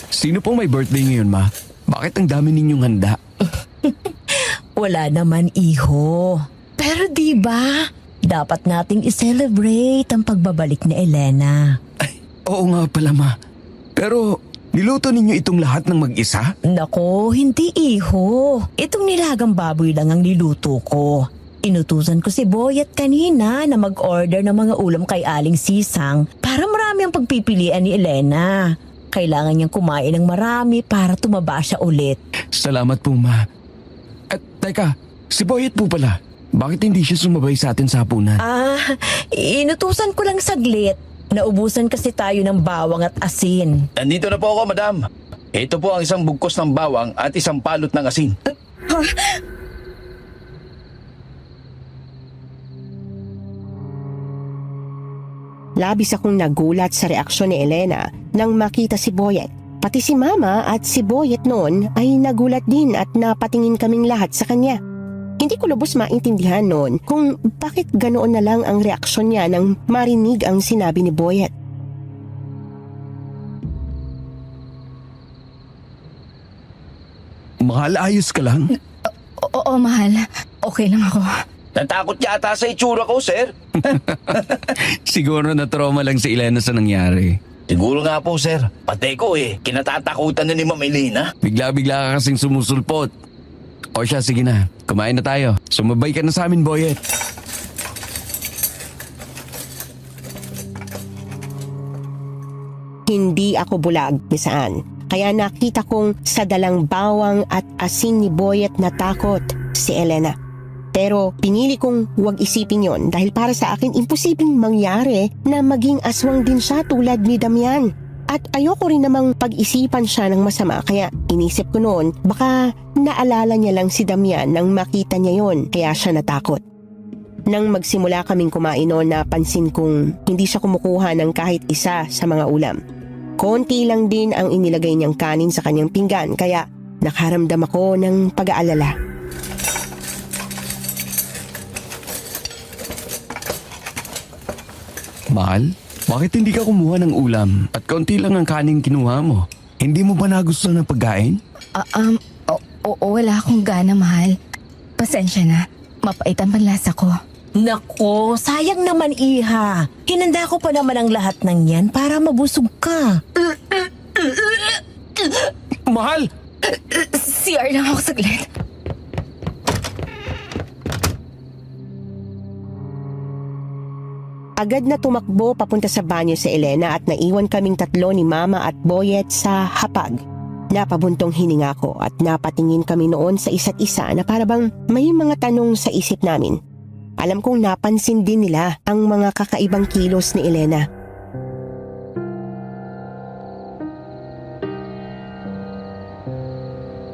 Sino pong may birthday ngayon, ma? Bakit ang dami ninyong handa? Wala naman, iho. Pero di ba, dapat nating i-celebrate ang pagbabalik ni Elena. Ay, oo nga pala, ma. Pero niluto ninyo itong lahat ng mag-isa? Nako, hindi, iho. Itong nilagang baboy lang ang niluto ko. Inutusan ko si Boyet kanina na mag-order ng mga ulam kay Aling Sisang para marami ang pagpipilian ni Elena. Kailangan niyang kumain ng marami para tumaba siya ulit. Salamat po, ma. At teka, si Boyet po pala. Bakit hindi siya sumabay sa atin sa hapunan? Inutusan ko lang saglit. Naubusan kasi tayo ng bawang at asin. Nandito na po ako, madam. Ito po ang isang bugkos ng bawang at isang palot ng asin. Labis akong nagulat sa reaksyon ni Elena nang makita si Boyet. Pati si Mama at si Boyet noon ay nagulat din at napatingin kaming lahat sa kanya. Hindi ko lubos maintindihan noon kung bakit ganoon na lang ang reaksyon niya nang marinig ang sinabi ni Boyet. Mahal, ayos ka lang? Oo, mahal. Okay lang ako. Natakot yata sa itsura ko, sir. Siguro na trauma lang si Elena sa nangyari. Siguro nga po, sir. Pati ko kinatatakutan na ni Ma'am Elena. Bigla-bigla ka kasing sumusulpot. O siya, sige na. Kumain na tayo. Sumabay ka na sa amin, Boyet. Hindi ako bulag, Miss Anne. Kaya nakita kong sa dalang bawang at asin ni Boyet na takot si Elena. Pero pinili kong huwag isipin yon dahil para sa akin imposibleng mangyari na maging aswang din siya tulad ni Damian. At ayoko rin namang pag-isipan siya ng masama kaya inisip ko noon baka naalala niya lang si Damian nang makita niya yon kaya siya natakot. Nang magsimula kaming kumain noon napansin kong hindi siya kumukuha ng kahit isa sa mga ulam. Konti lang din ang inilagay niyang kanin sa kanyang pinggan kaya nakaramdam ako ng pag-aalala. Mahal, bakit hindi ka kumuha ng ulam at kaunti lang ang kanin kinuha mo? Hindi mo ba nagustuhan ng pagkain? Oo, wala akong gana, mahal. Pasensya na. Mapait ang panlasa ko. Nako, sayang naman iha. Hinanda ko pa naman ang lahat ng yan para mabusog ka. Mahal! CR lang ako saglit. Agad na tumakbo papunta sa banyo si Elena at naiwan kaming tatlo ni Mama at Boyet sa hapag. Napabuntong hininga ko at napatingin kami noon sa isa't isa na parabang may mga tanong sa isip namin. Alam kong napansin din nila ang mga kakaibang kilos ni Elena.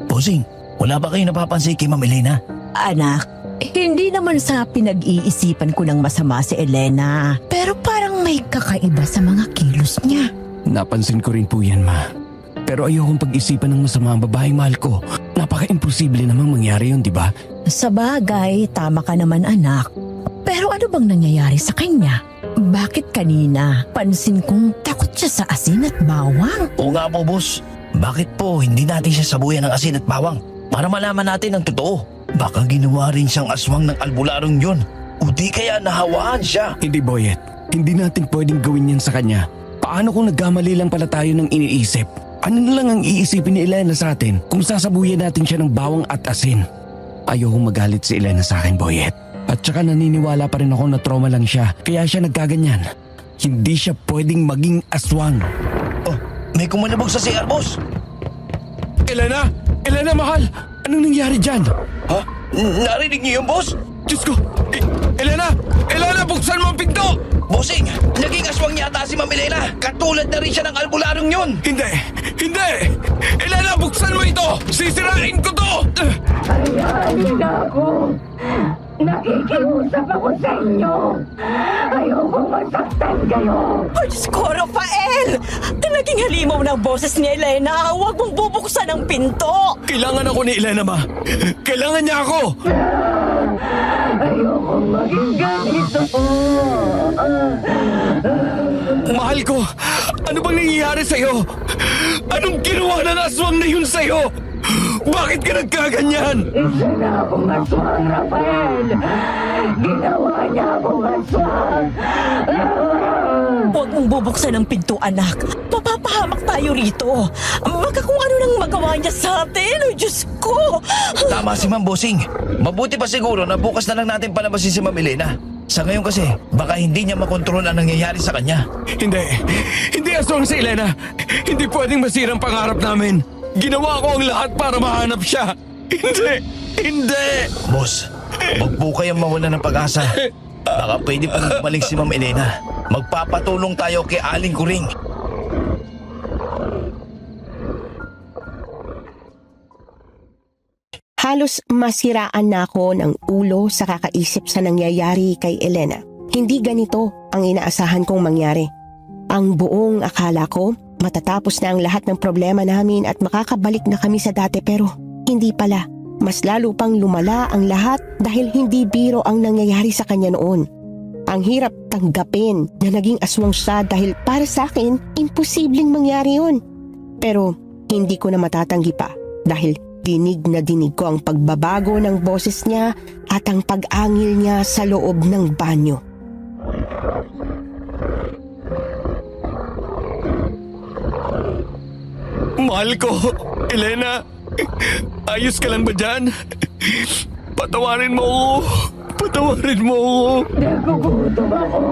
Bossing, wala ba kayo napapansin kay Ma'am Elena? Anak, hindi naman sa pinag-iisipan ko ng masama si Elena. Pero parang may kakaiba sa mga kilos niya. Napansin ko rin po yan, Ma. Pero ayokong pag-isipan ng masama ang babaeng mahal ko. Napaka-imposible namang mangyari yun, di ba? Sa bagay, tama ka naman anak. Pero ano bang nangyayari sa kanya? Bakit kanina pansin kong takot siya sa asin at bawang? Oo nga po, boss. Bakit po hindi natin siya sabuyan ng asin at bawang? Para malaman natin ang totoo. Baka ginawa rin siyang aswang ng albularong yun. O di kaya nahawaan siya. Hindi, Boyet. Hindi natin pwedeng gawin yan sa kanya. Paano kung nagkamali lang pala tayo ng iniisip? Ano na lang ang iisipin ni Elena sa atin kung sasabuyan natin siya ng bawang at asin? Ayokong magalit si Elena sa akin, Boyet. At saka naniniwala pa rin ako na trauma lang siya, kaya siya nagkaganyan. Hindi siya pwedeng maging aswang. Oh, may kumalabog sa CR, boss. Elena! Elena, mahal! Anong nangyari dyan? Ha? Narinig niyo yung boss? Diyos ko! Elena! Elena, buksan mo ang pinto! Bossing, naging aswang yata si Ma'am Elena. Katulad na rin siya ng albularong yun. Hindi! Hindi! Elena, buksan mo ito! Sisirain ko to! Halina ako! Nakikiusap ako sa inyo! Ayokong masaktan kayo! Ay, Diyos ko, Rafael! Naging halimaw ng boses ni Elena. Huwag mong bubuksan ang pinto! Kailangan ako ni Elena, Ma! Kailangan niya ako! Ayokong maging ganito! Mahal ko! Ano bang nangyayari sa'yo? Anong ginawa ng aswang na yun sa'yo? Bakit ka nagkaganyan? Isa na akong aswang, Rafael! Ginawa niya akong aswang! Huwag mong bubuksan ang pinto, anak. Mapapahamak tayo rito. Baka kung ano nang magawa niya sa atin. Oh, Diyos ko! Tama si Ma'am Bossing. Mabuti pa siguro na bukas na lang natin palabasin si Ma'am Elena. Sa ngayon kasi, baka hindi niya makontrol ang nangyayari sa kanya. Hindi. Hindi aswang si Elena. Hindi pwedeng masira ang pangarap namin. Ginawa ko ang lahat para mahanap siya. Hindi. Hindi. Boss, huwag po kayong mawala ng pag-asa. Baka pwede pang bumalik si Ma'am Elena. Magpapatulong tayo kay Aling Kuring. Halos masiraan na ako ng ulo sa kakaisip sa nangyayari kay Elena. Hindi ganito ang inaasahan kong mangyari. Ang buong akala ko, matatapos na ang lahat ng problema namin at makakabalik na kami sa dati pero hindi pala. Mas lalo pang lumala ang lahat dahil hindi biro ang nangyayari sa kanya noon. Ang hirap tanggapin na naging aswang siya dahil para sa akin, imposibleng mangyari yun. Pero hindi ko na matatanggi pa dahil dinig na dinig ko ang pagbabago ng boses niya at ang pag-angil niya sa loob ng banyo. Mahal ko. Elena, Ayos ka lang ba dyan? Patawarin mo ako. Patawarin mo ako. Nagugutom ako.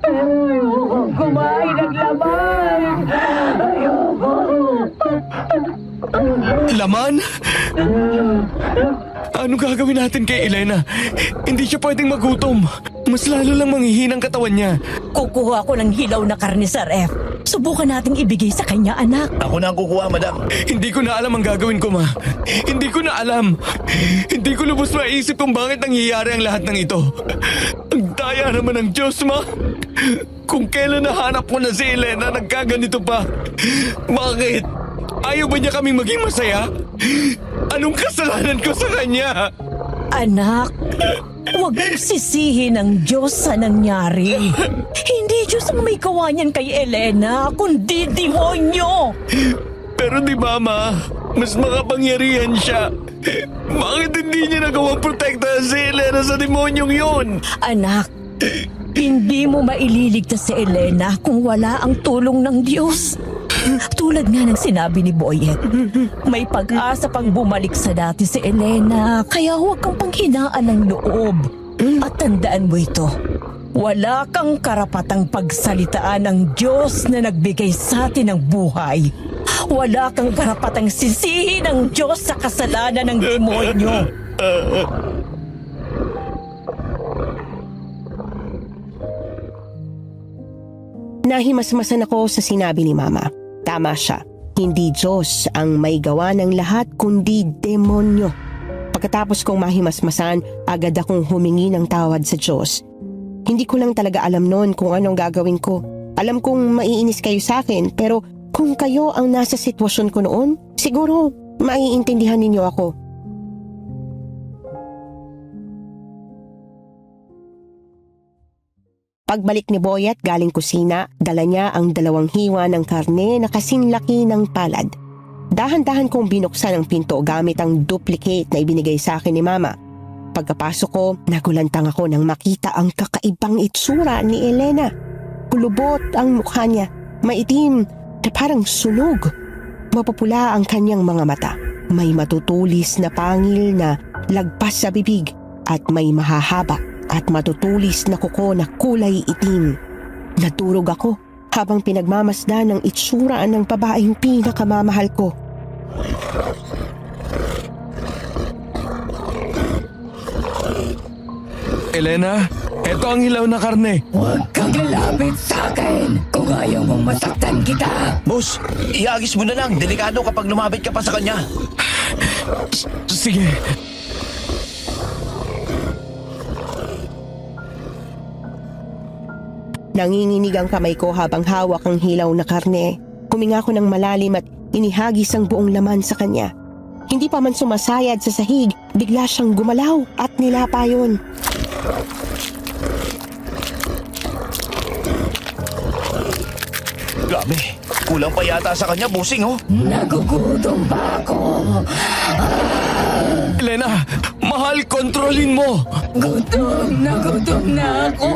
Pero ayokong kumain ng laman. Ayoko. Laman? Ano gagawin natin kay Elena? Hindi siya pwedeng magutom. Mas lalo lang manghihinang katawan niya. Kukuha ko ng hilaw na karne, Sir F. Subukan nating ibigay sa kanya, anak. Ako na ang kukuha, madam. Hindi ko na alam ang gagawin ko, ma. Hindi ko na alam. Hindi ko lubos maisip kung bakit nangyayari ang lahat ng ito. Ang daya naman ng Diyos, ma. Kung kailan nahanap ko na si Elena, nagkaganito pa. Bakit? Ayaw ba niya kaming maging masaya? Anong kasalanan ko sa kanya? Anak, huwag mong sisihin ang Diyos sa nangyari. Hindi Diyos ang may gawa niyan kay Elena, kundi demonyo. Pero di ba, ma? Mas makapangyarihan siya. Bakit hindi niya nagawang protektahan si Elena sa demonyong yun? Anak, hindi mo maililigtas si Elena kung wala ang tulong ng Diyos. Tulad nga ng sinabi ni Boyet, may pag-asa pang bumalik sa dati si Elena, kaya huwag kang panghinaan ng loob. At tandaan mo ito, wala kang karapatang pagsalitaan ng Diyos na nagbigay sa atin ng buhay. Wala kang karapatang sisihin ng Diyos sa kasalanan ng demonyo. Nahimasmasan ako sa sinabi ni Mama. Tama siya. Hindi Diyos ang may gawa ng lahat kundi demonyo. Pagkatapos kong mahimasmasan, agad akong humingi ng tawad sa Diyos. Hindi ko lang talaga alam noon kung anong gagawin ko. Alam kong maiinis kayo sa akin, pero kung kayo ang nasa sitwasyon ko noon, siguro maiintindihan ninyo ako. Pagbalik ni Boyet galing kusina, dala niya ang 2 hiwa ng karne na kasing laki ng palad. Dahan-dahan kong binuksan ang pinto gamit ang duplicate na ibinigay sa akin ni Mama. Pagkapasok ko, nagulantang ako nang makita ang kakaibang itsura ni Elena. Kulubot ang mukha niya, maitim na parang sunog. Mapupula ang kanyang mga mata. May matutulis na pangil na lagpas sa bibig at may mahahaba at matutulis na kuko na kulay itim. Naturog ako habang pinagmamasdan ng itsuraan ng babaeng pinakamamahal ko. Elena, eto ang hilaw na karne. Huwag kang lalapit sa akin kung ayaw mong masaktan kita. Boss, iagis mo na lang. Delikado kapag lumapit ka pa sa kanya. Sige. Nanginginig ang kamay ko habang hawak ang hilaw na karne. Huminga ko ng malalim at inihagis ang buong laman sa kanya. Hindi pa man sumasayad sa sahig, bigla siyang gumalaw at nilapa yun. Grabe, kulang pa yata sa kanya, bossing, oh. Nagugutom pa ako. Elena, mahal, kontrolin mo. Gutom na ako.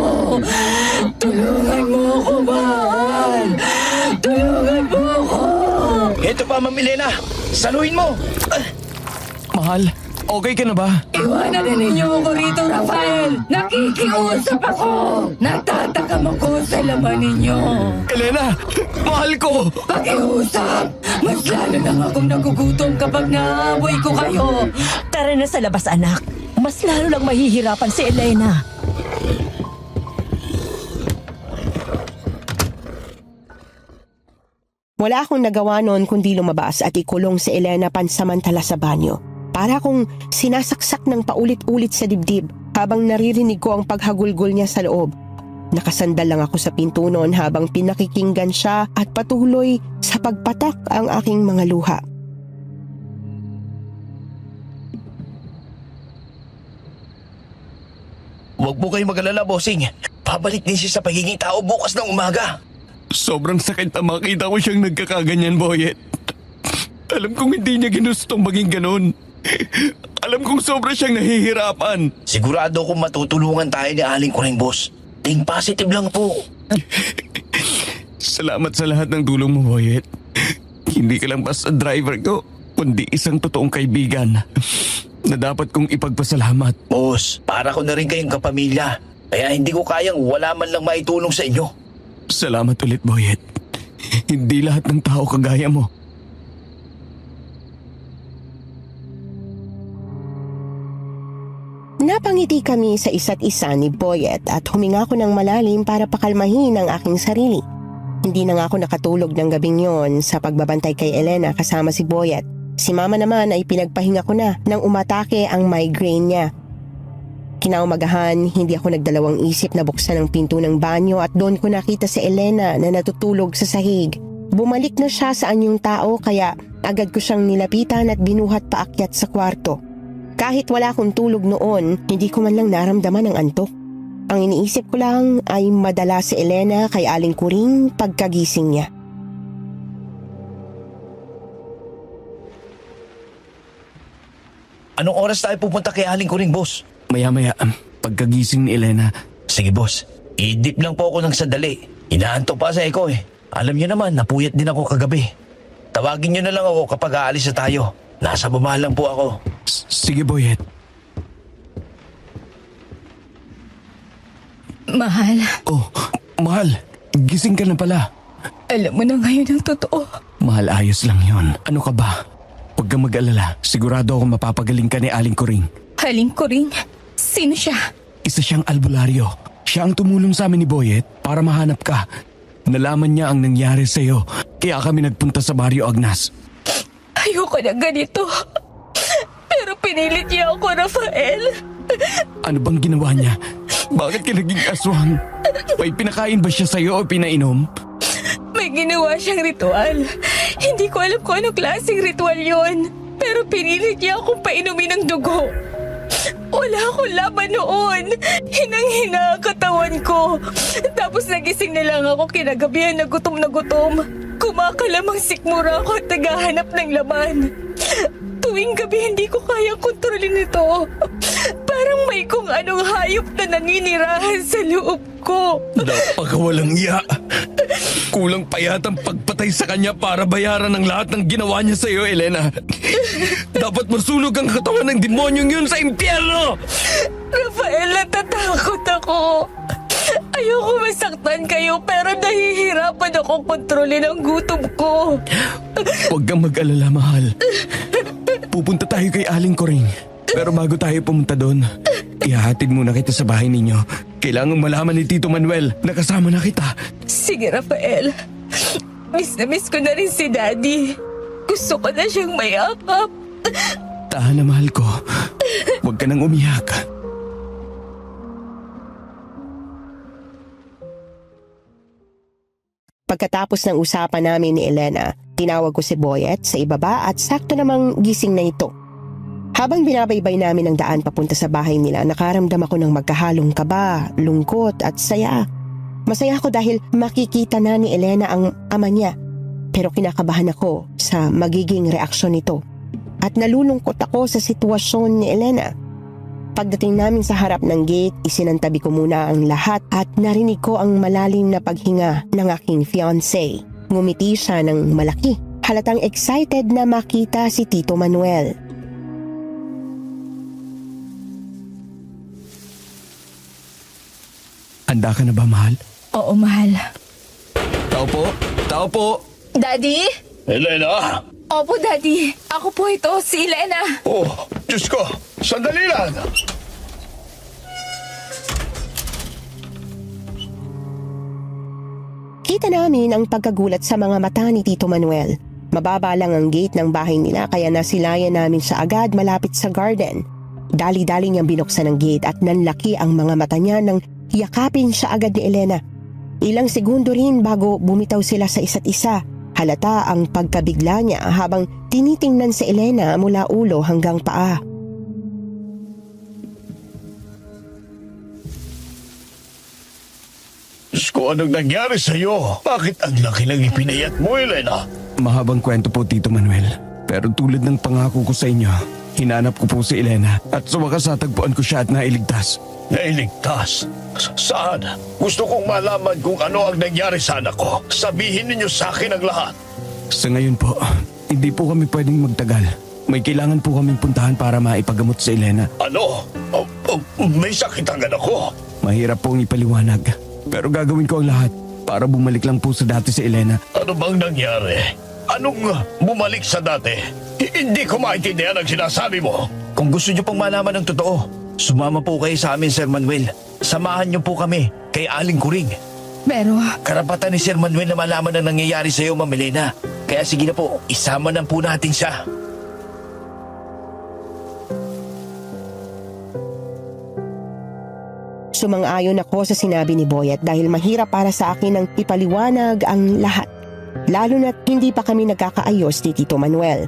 Tulungan mo ako, mahal. Tulungan mo ako. Ito pa, Ma'am Elena. Saluhin mo. Mahal, okay ka na ba? Iwanan na ninyo ako rito, Rafael. Nakikiusap ako. Natatakam ako sa laman ninyo. Elena, mahal ko. Pakiusap. Mas lalo lang akong nagugutom kapag naamoy ko kayo. Tara na sa labas, anak. Mas lalo lang mahihirapan si Elena. Wala akong nagawa noon kundi lumabas at ikulong si Elena pansamantala sa banyo. Para akong sinasaksak ng paulit-ulit sa dibdib habang naririnig ko ang paghagulgol niya sa loob. Nakasandal lang ako sa pinto noon habang pinakikinggan siya at patuloy sa pagpatak ang aking mga luha. Huwag po kayong mag-alala, bossing. Pabalik din siya sa pagiging tao bukas ng umaga. Sobrang sakit na makita ko siyang nagkakaganyan, Boyet. Alam kong hindi niya ginustong maging ganun. Alam kong sobra siyang nahihirapan. Sigurado kung matutulungan tayo ni Aling Kuring, boss. Think positive lang po. Salamat sa lahat ng tulong mo, Boyet. Hindi ka lang basta driver ko, kundi isang totoong kaibigan na dapat kong ipagpasalamat. Boss, para ko na rin kayong kapamilya. Kaya hindi ko kayang wala man lang maitulong sa inyo. Salamat ulit, Boyet. Hindi lahat ng tao kagaya mo. Napangiti kami sa isa't isa ni Boyet at huminga ko ng malalim para pakalmahin ang aking sarili. Hindi na nga ako nakatulog ng gabing yon sa pagbabantay kay Elena kasama si Boyet. Si Mama naman ay pinagpahinga ko na nang umatake ang migraine niya. Kinaumagahan, hindi ako nagdalawang isip na buksan ang pinto ng banyo at doon ko nakita si Elena na natutulog sa sahig. Bumalik na siya sa anyong tao kaya agad ko siyang nilapitan at binuhat paakyat sa kwarto. Kahit wala akong tulog noon, hindi ko man lang naramdaman ang antok. Ang iniisip ko lang ay madala si Elena kay Aling Kuring pagkagising niya. Anong oras tayo pupunta kay Aling Kuring, boss? Maya-maya, pagkagising ni Elena, Sige, boss. I-dip lang po ako ng sandali. Inaantok pa sa ko eh. Alam niyo naman, napuyat din ako kagabi. Tawagin niyo na lang ako kapag aalis na tayo. Nasa baba lang po ako. Sige, Boyet. Mahal, Oh, mahal. Gising ka na pala. alam mo na ngayon ang totoo. Mahal, ayos lang yon. Ano ka ba? Huwag kang mag-alala. Sigurado ako mapapagaling ka ni Aling Kuring. Aling Kuring, sino siya? Isa siyang albularyo. Siya ang tumulong sa amin ni Boyet para mahanap ka. Nalaman niya ang nangyari sa'yo. Kaya kami nagpunta sa Barrio Agnas. Ayoko na ganito. Pero pinilit niya ako, Rafael. Ano bang ginawa niya? Bakit ka naging aswang? May pinakain ba siya sa'yo o pinainom? May ginawa siyang ritual. Hindi ko alam kung anong klaseng ritual yon. Pero pinilit niya akong painumin ng dugo. Wala akong laban noon. Hinang-hina ang katawan ko. Tapos nagising na lang ako kinagabihan na gutom na gutom. Kumakalamang sikmura ako at naghahanap ng laman. Tuwing gabi hindi ko kayang kontrolin ito. Parang may kung anong hayop na naninirahan sa loob ko. Napakawalang iya. Kulang pa yatang pagpatay sa kanya para bayaran ang lahat ng ginawa niya sa'yo, Elena. Dapat masunog ang katawan ng demonyong yun sa impyerno! Rafael, natatakot ako. Ayoko masaktan kayo pero nahihirapan akong kontrolin ang gutom ko. Huwag kang mag-alala, mahal. Pupunta tayo kay Aling Kuring. Pero bago tayo pumunta doon, ihahatid muna kita sa bahay ninyo. Kailangang malaman ni Tito Manuel na kasama na kita. Sige, Rafael. Miss na miss ko na rin si Daddy. Gusto ko na siyang mayakap. Tahan na, mahal ko. Huwag ka nang umiyak. Pagkatapos ng usapan namin ni Elena, tinawag ko si Boyet sa ibaba at sakto namang gising na ito. Habang binabaybay namin ang daan papunta sa bahay nila, nakaramdam ako ng magkahalong kaba, lungkot at saya. Masaya ako dahil makikita na ni Elena ang ama niya. Pero kinakabahan ako sa magiging reaksyon nito. At nalulungkot ako sa sitwasyon ni Elena. Pagdating namin sa harap ng gate, isinantabi ko muna ang lahat at narinig ko ang malalim na paghinga ng aking fiancé. Ngumiti siya ng malaki. Halatang excited na makita si Tito Manuel. Handa ka na ba, mahal? Oo, mahal. Tao po! Tao po! Daddy? Elena! Opo, Daddy. Ako po ito, si Elena. Oh, Diyos ko! Sandali lang! Kita namin ang pagkagulat sa mga mata ni Tito Manuel. Mababa lang ang gate ng bahay nila kaya nasilayan namin siya agad malapit sa garden. Dali-dali niyang binuksan ang gate at nanlaki ang mga mata niya nang yakapin siya agad ni Elena. Ilang segundo rin bago bumitaw sila sa isa't isa. Halata ang pagkabigla niya habang tinitingnan si Elena mula ulo hanggang paa. Diyos ko, anong nangyari sa'yo? Bakit ang laki ng ipinayat mo, Elena? Mahabang kwento po, Tito Manuel. Pero tulad ng pangako ko sa inyo, hinanap ko po si Elena at sa wakas natagpuan ko siya at nailigtas. Nailigtas? Saan? Gusto kong malaman kung ano ang nangyari sa anak ko. Sabihin ninyo sa akin ang lahat. Sa ngayon po, Hindi po kami pwedeng magtagal. May kailangan po kaming puntahan para maipagamot sa Elena. Ano? May sakit ang anak ko. Mahirap pong ipaliwanag. Pero gagawin ko ang lahat para bumalik lang po sa dati si Elena. Ano bang nangyari? Anong bumalik sa dati? Hindi ko maintindihan ang sinasabi mo. Kung gusto niyo pong malaman ng totoo, sumama po kayo sa amin, Sir Manuel. Samahan niyo po kami kay Aling Kuring. Pero, Karapatan ni Sir Manuel na malaman ang nangyayari sa iyo, Ma'am Elena. Kaya sige na po, isama na po natin siya. Sumang-ayon ako sa sinabi ni Boyet dahil mahirap para sa akin ang ipaliwanag ang lahat. Lalo na't hindi pa kami nagkakaayos ni Tito Manuel.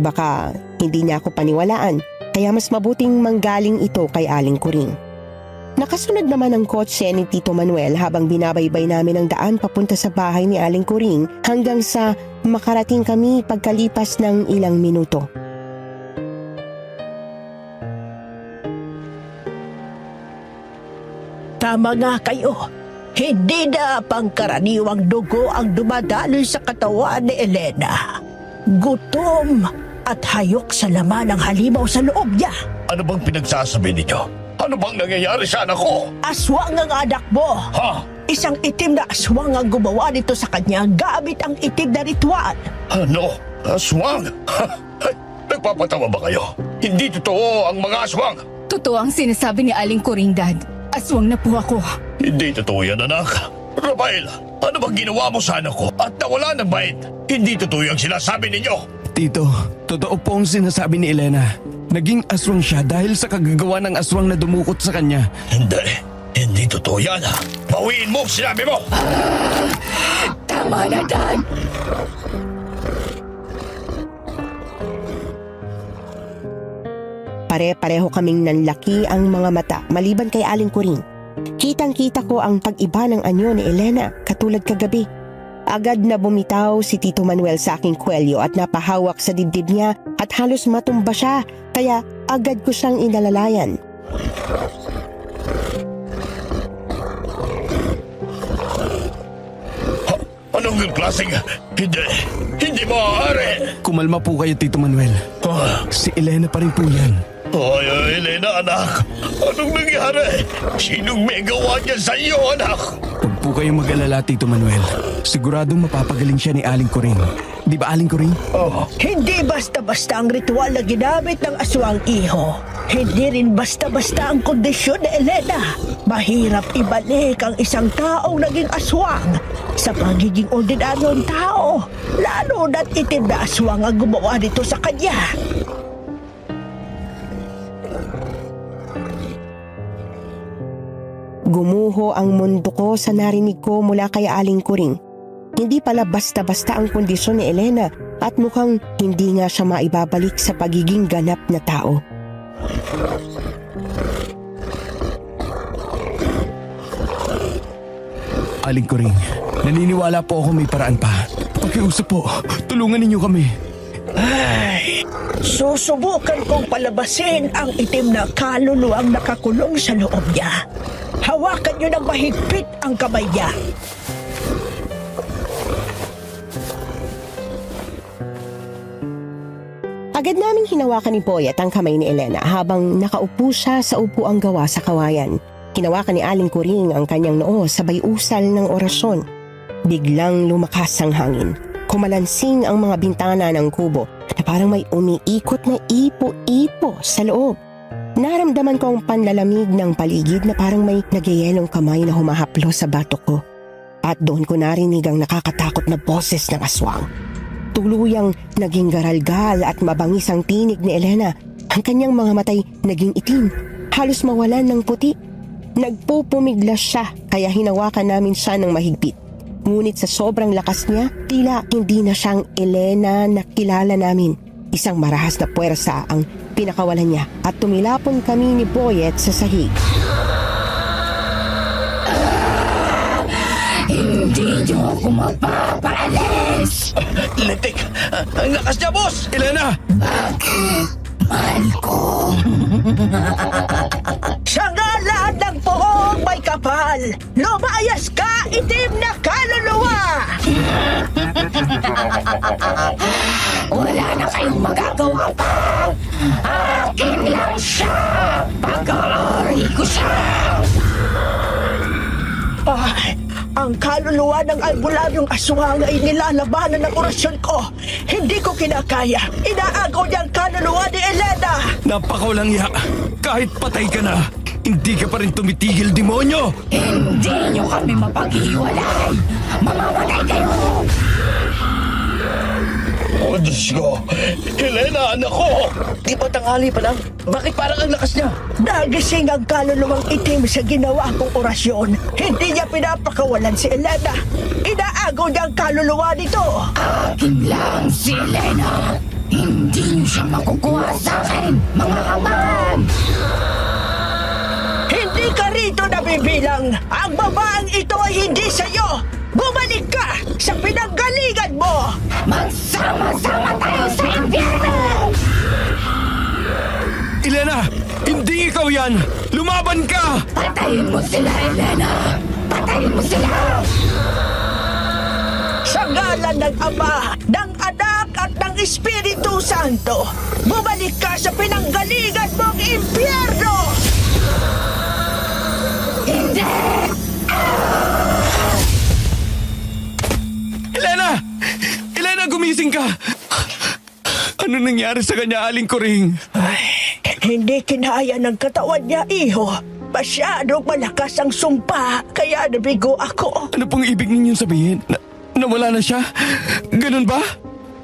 Baka hindi niya ako paniwalaan, kaya mas mabuting manggaling ito kay Aling Kuring. Nakasunod naman ang kotse ni Tito Manuel habang binabaybay namin ang daan papunta sa bahay ni Aling Kuring hanggang sa makarating kami pagkalipas ng ilang minuto. Tama nga kayo. Hindi na pangkaraniwang dugo ang dumadaloy sa katawan ni Elena. Gutom at hayok sa laman ng halimaw sa loob niya. Ano bang pinagsasabi ninyo? Ano bang nangyayari sa anak ko? Aswang ang anak mo. Ha? Isang itim na aswang ang gumawa nito sa kanya gamit ang itim na ritual. Ano? Aswang? Ay, nagpapatawa ba kayo? Hindi totoo ang mga aswang. Totoo ang sinasabi ni Aling Kuring, Dad. Aswang na po ako. Hindi totoo yan, anak. Rafael, ano bang ginawa mo sa anak ko at nawala ng bait? Hindi totoo yung sinasabi ninyo. Tito, totoo po ang sinasabi ni Elena. Naging aswang siya dahil sa kagagawa ng aswang na dumukot sa kanya. Hindi totoo yan. Bawiin mo ang sinabi mo. tama na, Dad. Pare-pareho kaming nanlaki ang mga mata maliban kay Aling Kuring. Kitang-kita ko ang pag-iba ng anyo ni Elena katulad kagabi. Agad na bumitaw si Tito Manuel sa aking kwelyo at napahawak sa dibdib niya at halos matumba siya kaya agad ko siyang inalalayan. Anong klaseng? Hindi maaari. Kumalma po kayo, Tito Manuel. Si Elena pa rin po yan. Ay, Elena, anak. Anong nangyari? Sinong may gawa niya sa iyo, anak? Huwag po kayong mag-alala, Tito Manuel. Siguradong mapapagaling siya ni Aling Kuring. Di ba, Aling Kuring? Hindi basta-basta ang ritual na ginamit ng aswang, iho. Hindi rin basta-basta ang kondisyon ni Elena. Mahirap ibalik ang isang taong naging aswang sa pagiging ordinaryong tao. Lalo na't itim na aswang ang gumawa nito sa kanya. Gumuho ang mundo ko sa narinig ko mula kay Aling Kuring. Hindi pala basta-basta ang kondisyon ni Elena at mukhang hindi nga siya maibabalik sa pagiging ganap na tao. Aling Kuring, naniniwala po ako may paraan pa. Pakiusap po, tulungan ninyo kami. Ay, susubukan kong palabasin ang itim na kaluluwang nakakulong sa loob niya. Hawakan niyo ng mahigpit ang kamay niya. Agad naming hinawakan ni Boyet ang kamay ni Elena habang nakaupo siya sa upuang gawa sa kawayan. Hinawakan ni Aling Kuring ang kanyang noo sabay usal ng orasyon. Biglang lumakas ang hangin. Kumalansing ang mga bintana ng kubo na parang may umiikot na ipo-ipo sa loob. Naramdaman ko ang panlalamig ng paligid na parang may nagyayelong kamay na humahaplo sa batok ko. At doon ko narinig ang nakakatakot na boses ng aswang. Tuluyang naging garalgal at mabangis ang tinig ni Elena. Ang kanyang mga matay naging itim, halos mawalan ng puti. Nagpupumiglas siya kaya hinawakan namin siya ng mahigpit. Ngunit sa sobrang lakas niya, tila hindi na siyang Elena na kilala namin. Isang marahas na puwersa ang pinakawalan niya at tumilapon kami ni Boyet sa sahig. Hindi niyo ako mapapaalis. Lintik! Ang lakas niya, boss! Elena! Bakit? Mahal ko. Sa ngalan ng poong may kapal, lumayas ka, itim na kaluluwa! kayong magagawa pa! Akin lang siya! Pag-aari ko siya! Ang kaluluwa ng albularyong aswang ay nilalabanan ng orasyon ko. Hindi ko kinakaya. Inaagaw niya ang kaluluwa ni Elena. Napakawalang ya. Kahit patay ka na, hindi ka pa rin tumitigil, demonyo! Hindi niyo kami mapaghiwalay! Mamamatay kayo! Oh, Diyos ko! Elena, anak ko! Di ba tanghali pa lang? Bakit parang ang lakas niya? Nagising ang kaluluwang itim sa ginawa kong orasyon. Hindi niya pinapakawalan si Elena. Inaagaw niya ang kaluluwa nito. Akin lang si Elena! Hindi niyo siya makukuha sa akin, mga kaman! Hindi ka rito nabibilang. Ang babaang ito ay hindi sa'yo. Bumalik ka sa pinanggalingan mo. Magsama-sama tayo sa impyerno! Elena! Hindi ikaw yan! Lumaban ka! Patayin mo sila, Elena! Patayin mo sila! Sa ngalan ng Ama, ng Anak at ng Espiritu Santo, bumalik ka sa pinanggalingan mong impyerno! Hindi! Elena! Elena, gumising ka! Ano nangyari sa kanya, Aling Kuring? Hindi kinaya ng katawan niya, iho. Masyadong malakas ang sumpa, kaya nabigo ako. Ano pong ibig ninyong sabihin? Nawala na siya? Ganun ba?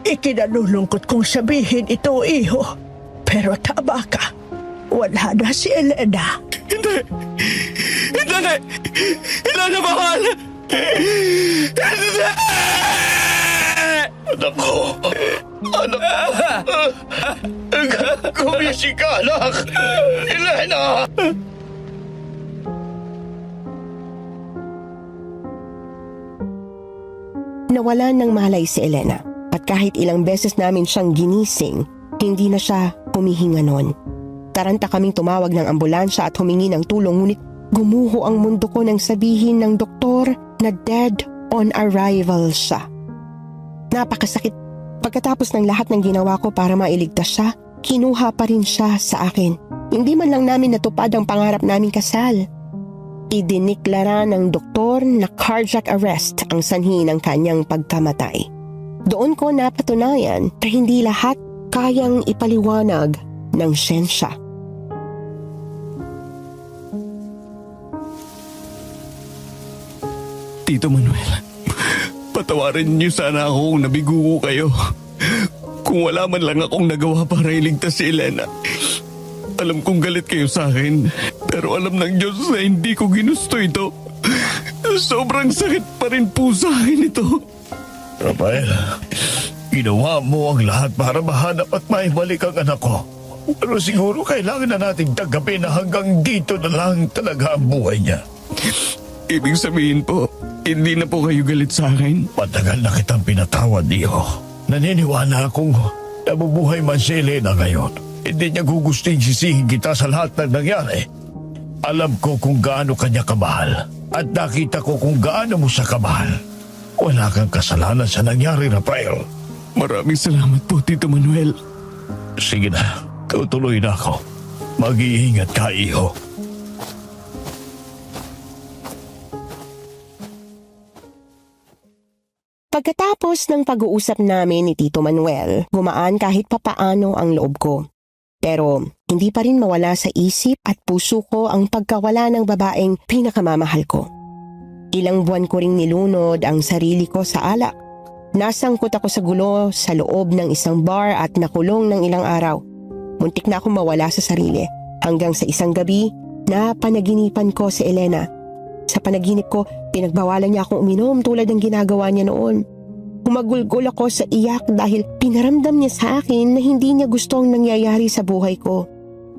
Ikinalulungkot kong sabihin ito, iho. Pero tama ka. Wala na si Elena. Hindi! Hindi! Elena, mahal! Hindi! Anak ko! Anak ko! Gumising ka, anak! Elena! Nawalan ng malay si Elena at kahit ilang beses namin siyang ginising, hindi na siya humihinga noon. Taranta kaming tumawag ng ambulansya at humingi ng tulong ngunit gumuho ang mundo ko nang sabihin ng doktor na dead on arrival siya. Napakasakit. Pagkatapos ng lahat ng ginawa ko para mailigtas siya, kinuha pa rin siya sa akin. Hindi man lang namin natupad ang pangarap naming kasal. Idiniklara ng doktor na cardiac arrest ang sanhi ng kanyang pagkamatay. Doon ko napatunayan na hindi lahat kayang ipaliwanag ng siyensya. Tito Manuel, patawarin niyo sana ako kung nabigo ko kayo. Kung wala man lang akong nagawa para iligtas si Elena. Alam kong galit kayo sa akin, pero alam ng Diyos na hindi ko ginusto ito. Sobrang sakit pa rin po sa akin ito. Rafael, ginawa mo ang lahat para mahanap at maibalik ang anak ko. Pero siguro kailangan na nating tanggapin na hanggang dito na lang talaga ang buhay niya. Ibig sabihin po, hindi na po kayo galit sa akin? Matagal na kitang pinatawad, Iho. Naniniwala akong nabubuhay man si Elena ngayon. Hindi niya gugusting sisihin kita sa lahat ng nangyari. Alam ko kung gaano kanya kamahal at nakita ko kung gaano mo siya kamahal. Wala kang kasalanan sa nangyari, Rafael. Maraming salamat po, Tito Manuel. Sige na, tutuloy na ako. Mag-iingat ka, Iho. Pagkatapos ng pag-uusap namin ni Tito Manuel, gumaan kahit papaano ang loob ko. Pero hindi pa rin mawala sa isip at puso ko ang pagkawala ng babaeng pinakamamahal ko. Ilang buwan ko ring nilunod ang sarili ko sa alak. Nasangkot ako sa gulo sa loob ng isang bar at nakulong ng ilang araw. Muntik na akong mawala sa sarili hanggang sa isang gabi na panaginipan ko si Elena. Sa panaginip ko, pinagbawalan niya akong uminom tulad ng ginagawa niya noon. Humagulgol ako sa iyak dahil pinaramdam niya sa akin na hindi niya gusto ang nangyayari sa buhay ko.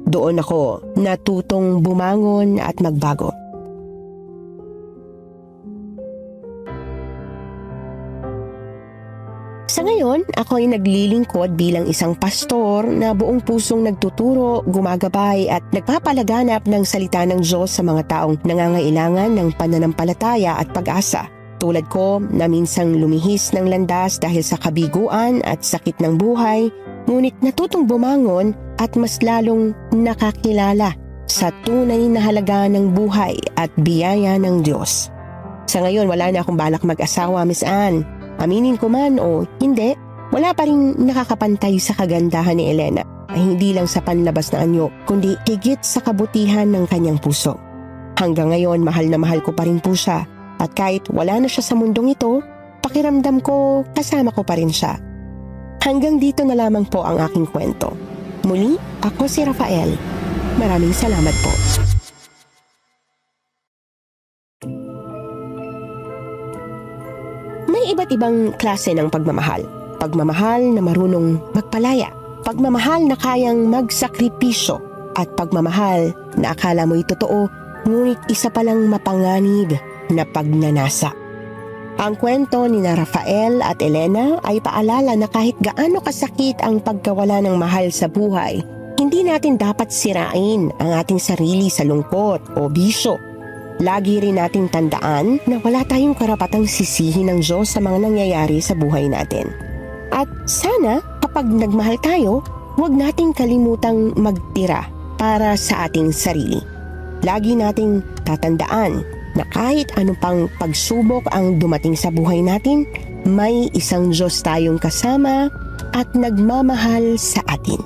Doon ako natutong bumangon at magbago. Sa ngayon, ako ay naglilingkod bilang isang pastor na buong pusong nagtuturo, gumagabay at nagpapalaganap ng salita ng Diyos sa mga taong nangangailangan ng pananampalataya at pag-asa. Tulad ko na minsang lumihis ng landas dahil sa kabiguan at sakit ng buhay, Ngunit natutong bumangon at mas lalong nakakilala sa tunay na halaga ng buhay at biyaya ng Diyos. Sa ngayon, wala na akong balak mag-asawa, Miss Anne. Aminin ko man o hindi, wala pa rin nakakapantay sa kagandahan ni Elena ay hindi lang sa panlabas na anyo, kundi higit sa kabutihan ng kanyang puso. Hanggang ngayon, mahal na mahal ko pa rin po siya. At kahit wala na siya sa mundong ito, pakiramdam ko kasama ko pa rin siya. Hanggang dito na lamang po ang aking kwento. Muli, ako si Rafael. Maraming salamat po. May iba't ibang klase ng pagmamahal. Pagmamahal na marunong magpalaya. Pagmamahal na kayang magsakripisyo. At pagmamahal na akala mo'y totoo, ngunit isa palang mapanganib na pagnanasa. Ang kwento ni na Rafael at Elena ay paalala na kahit gaano kasakit ang pagkawala ng mahal sa buhay, hindi natin dapat sirain ang ating sarili sa lungkot o bisyo. Lagi rin nating tandaan na wala tayong karapatang sisihin ng Diyos sa mga nangyayari sa buhay natin. At sana kapag nagmahal tayo, huwag nating kalimutang magtira para sa ating sarili. Lagi nating tatandaan na kahit anong pang pagsubok ang dumating sa buhay natin, may isang Diyos tayong kasama at nagmamahal sa atin.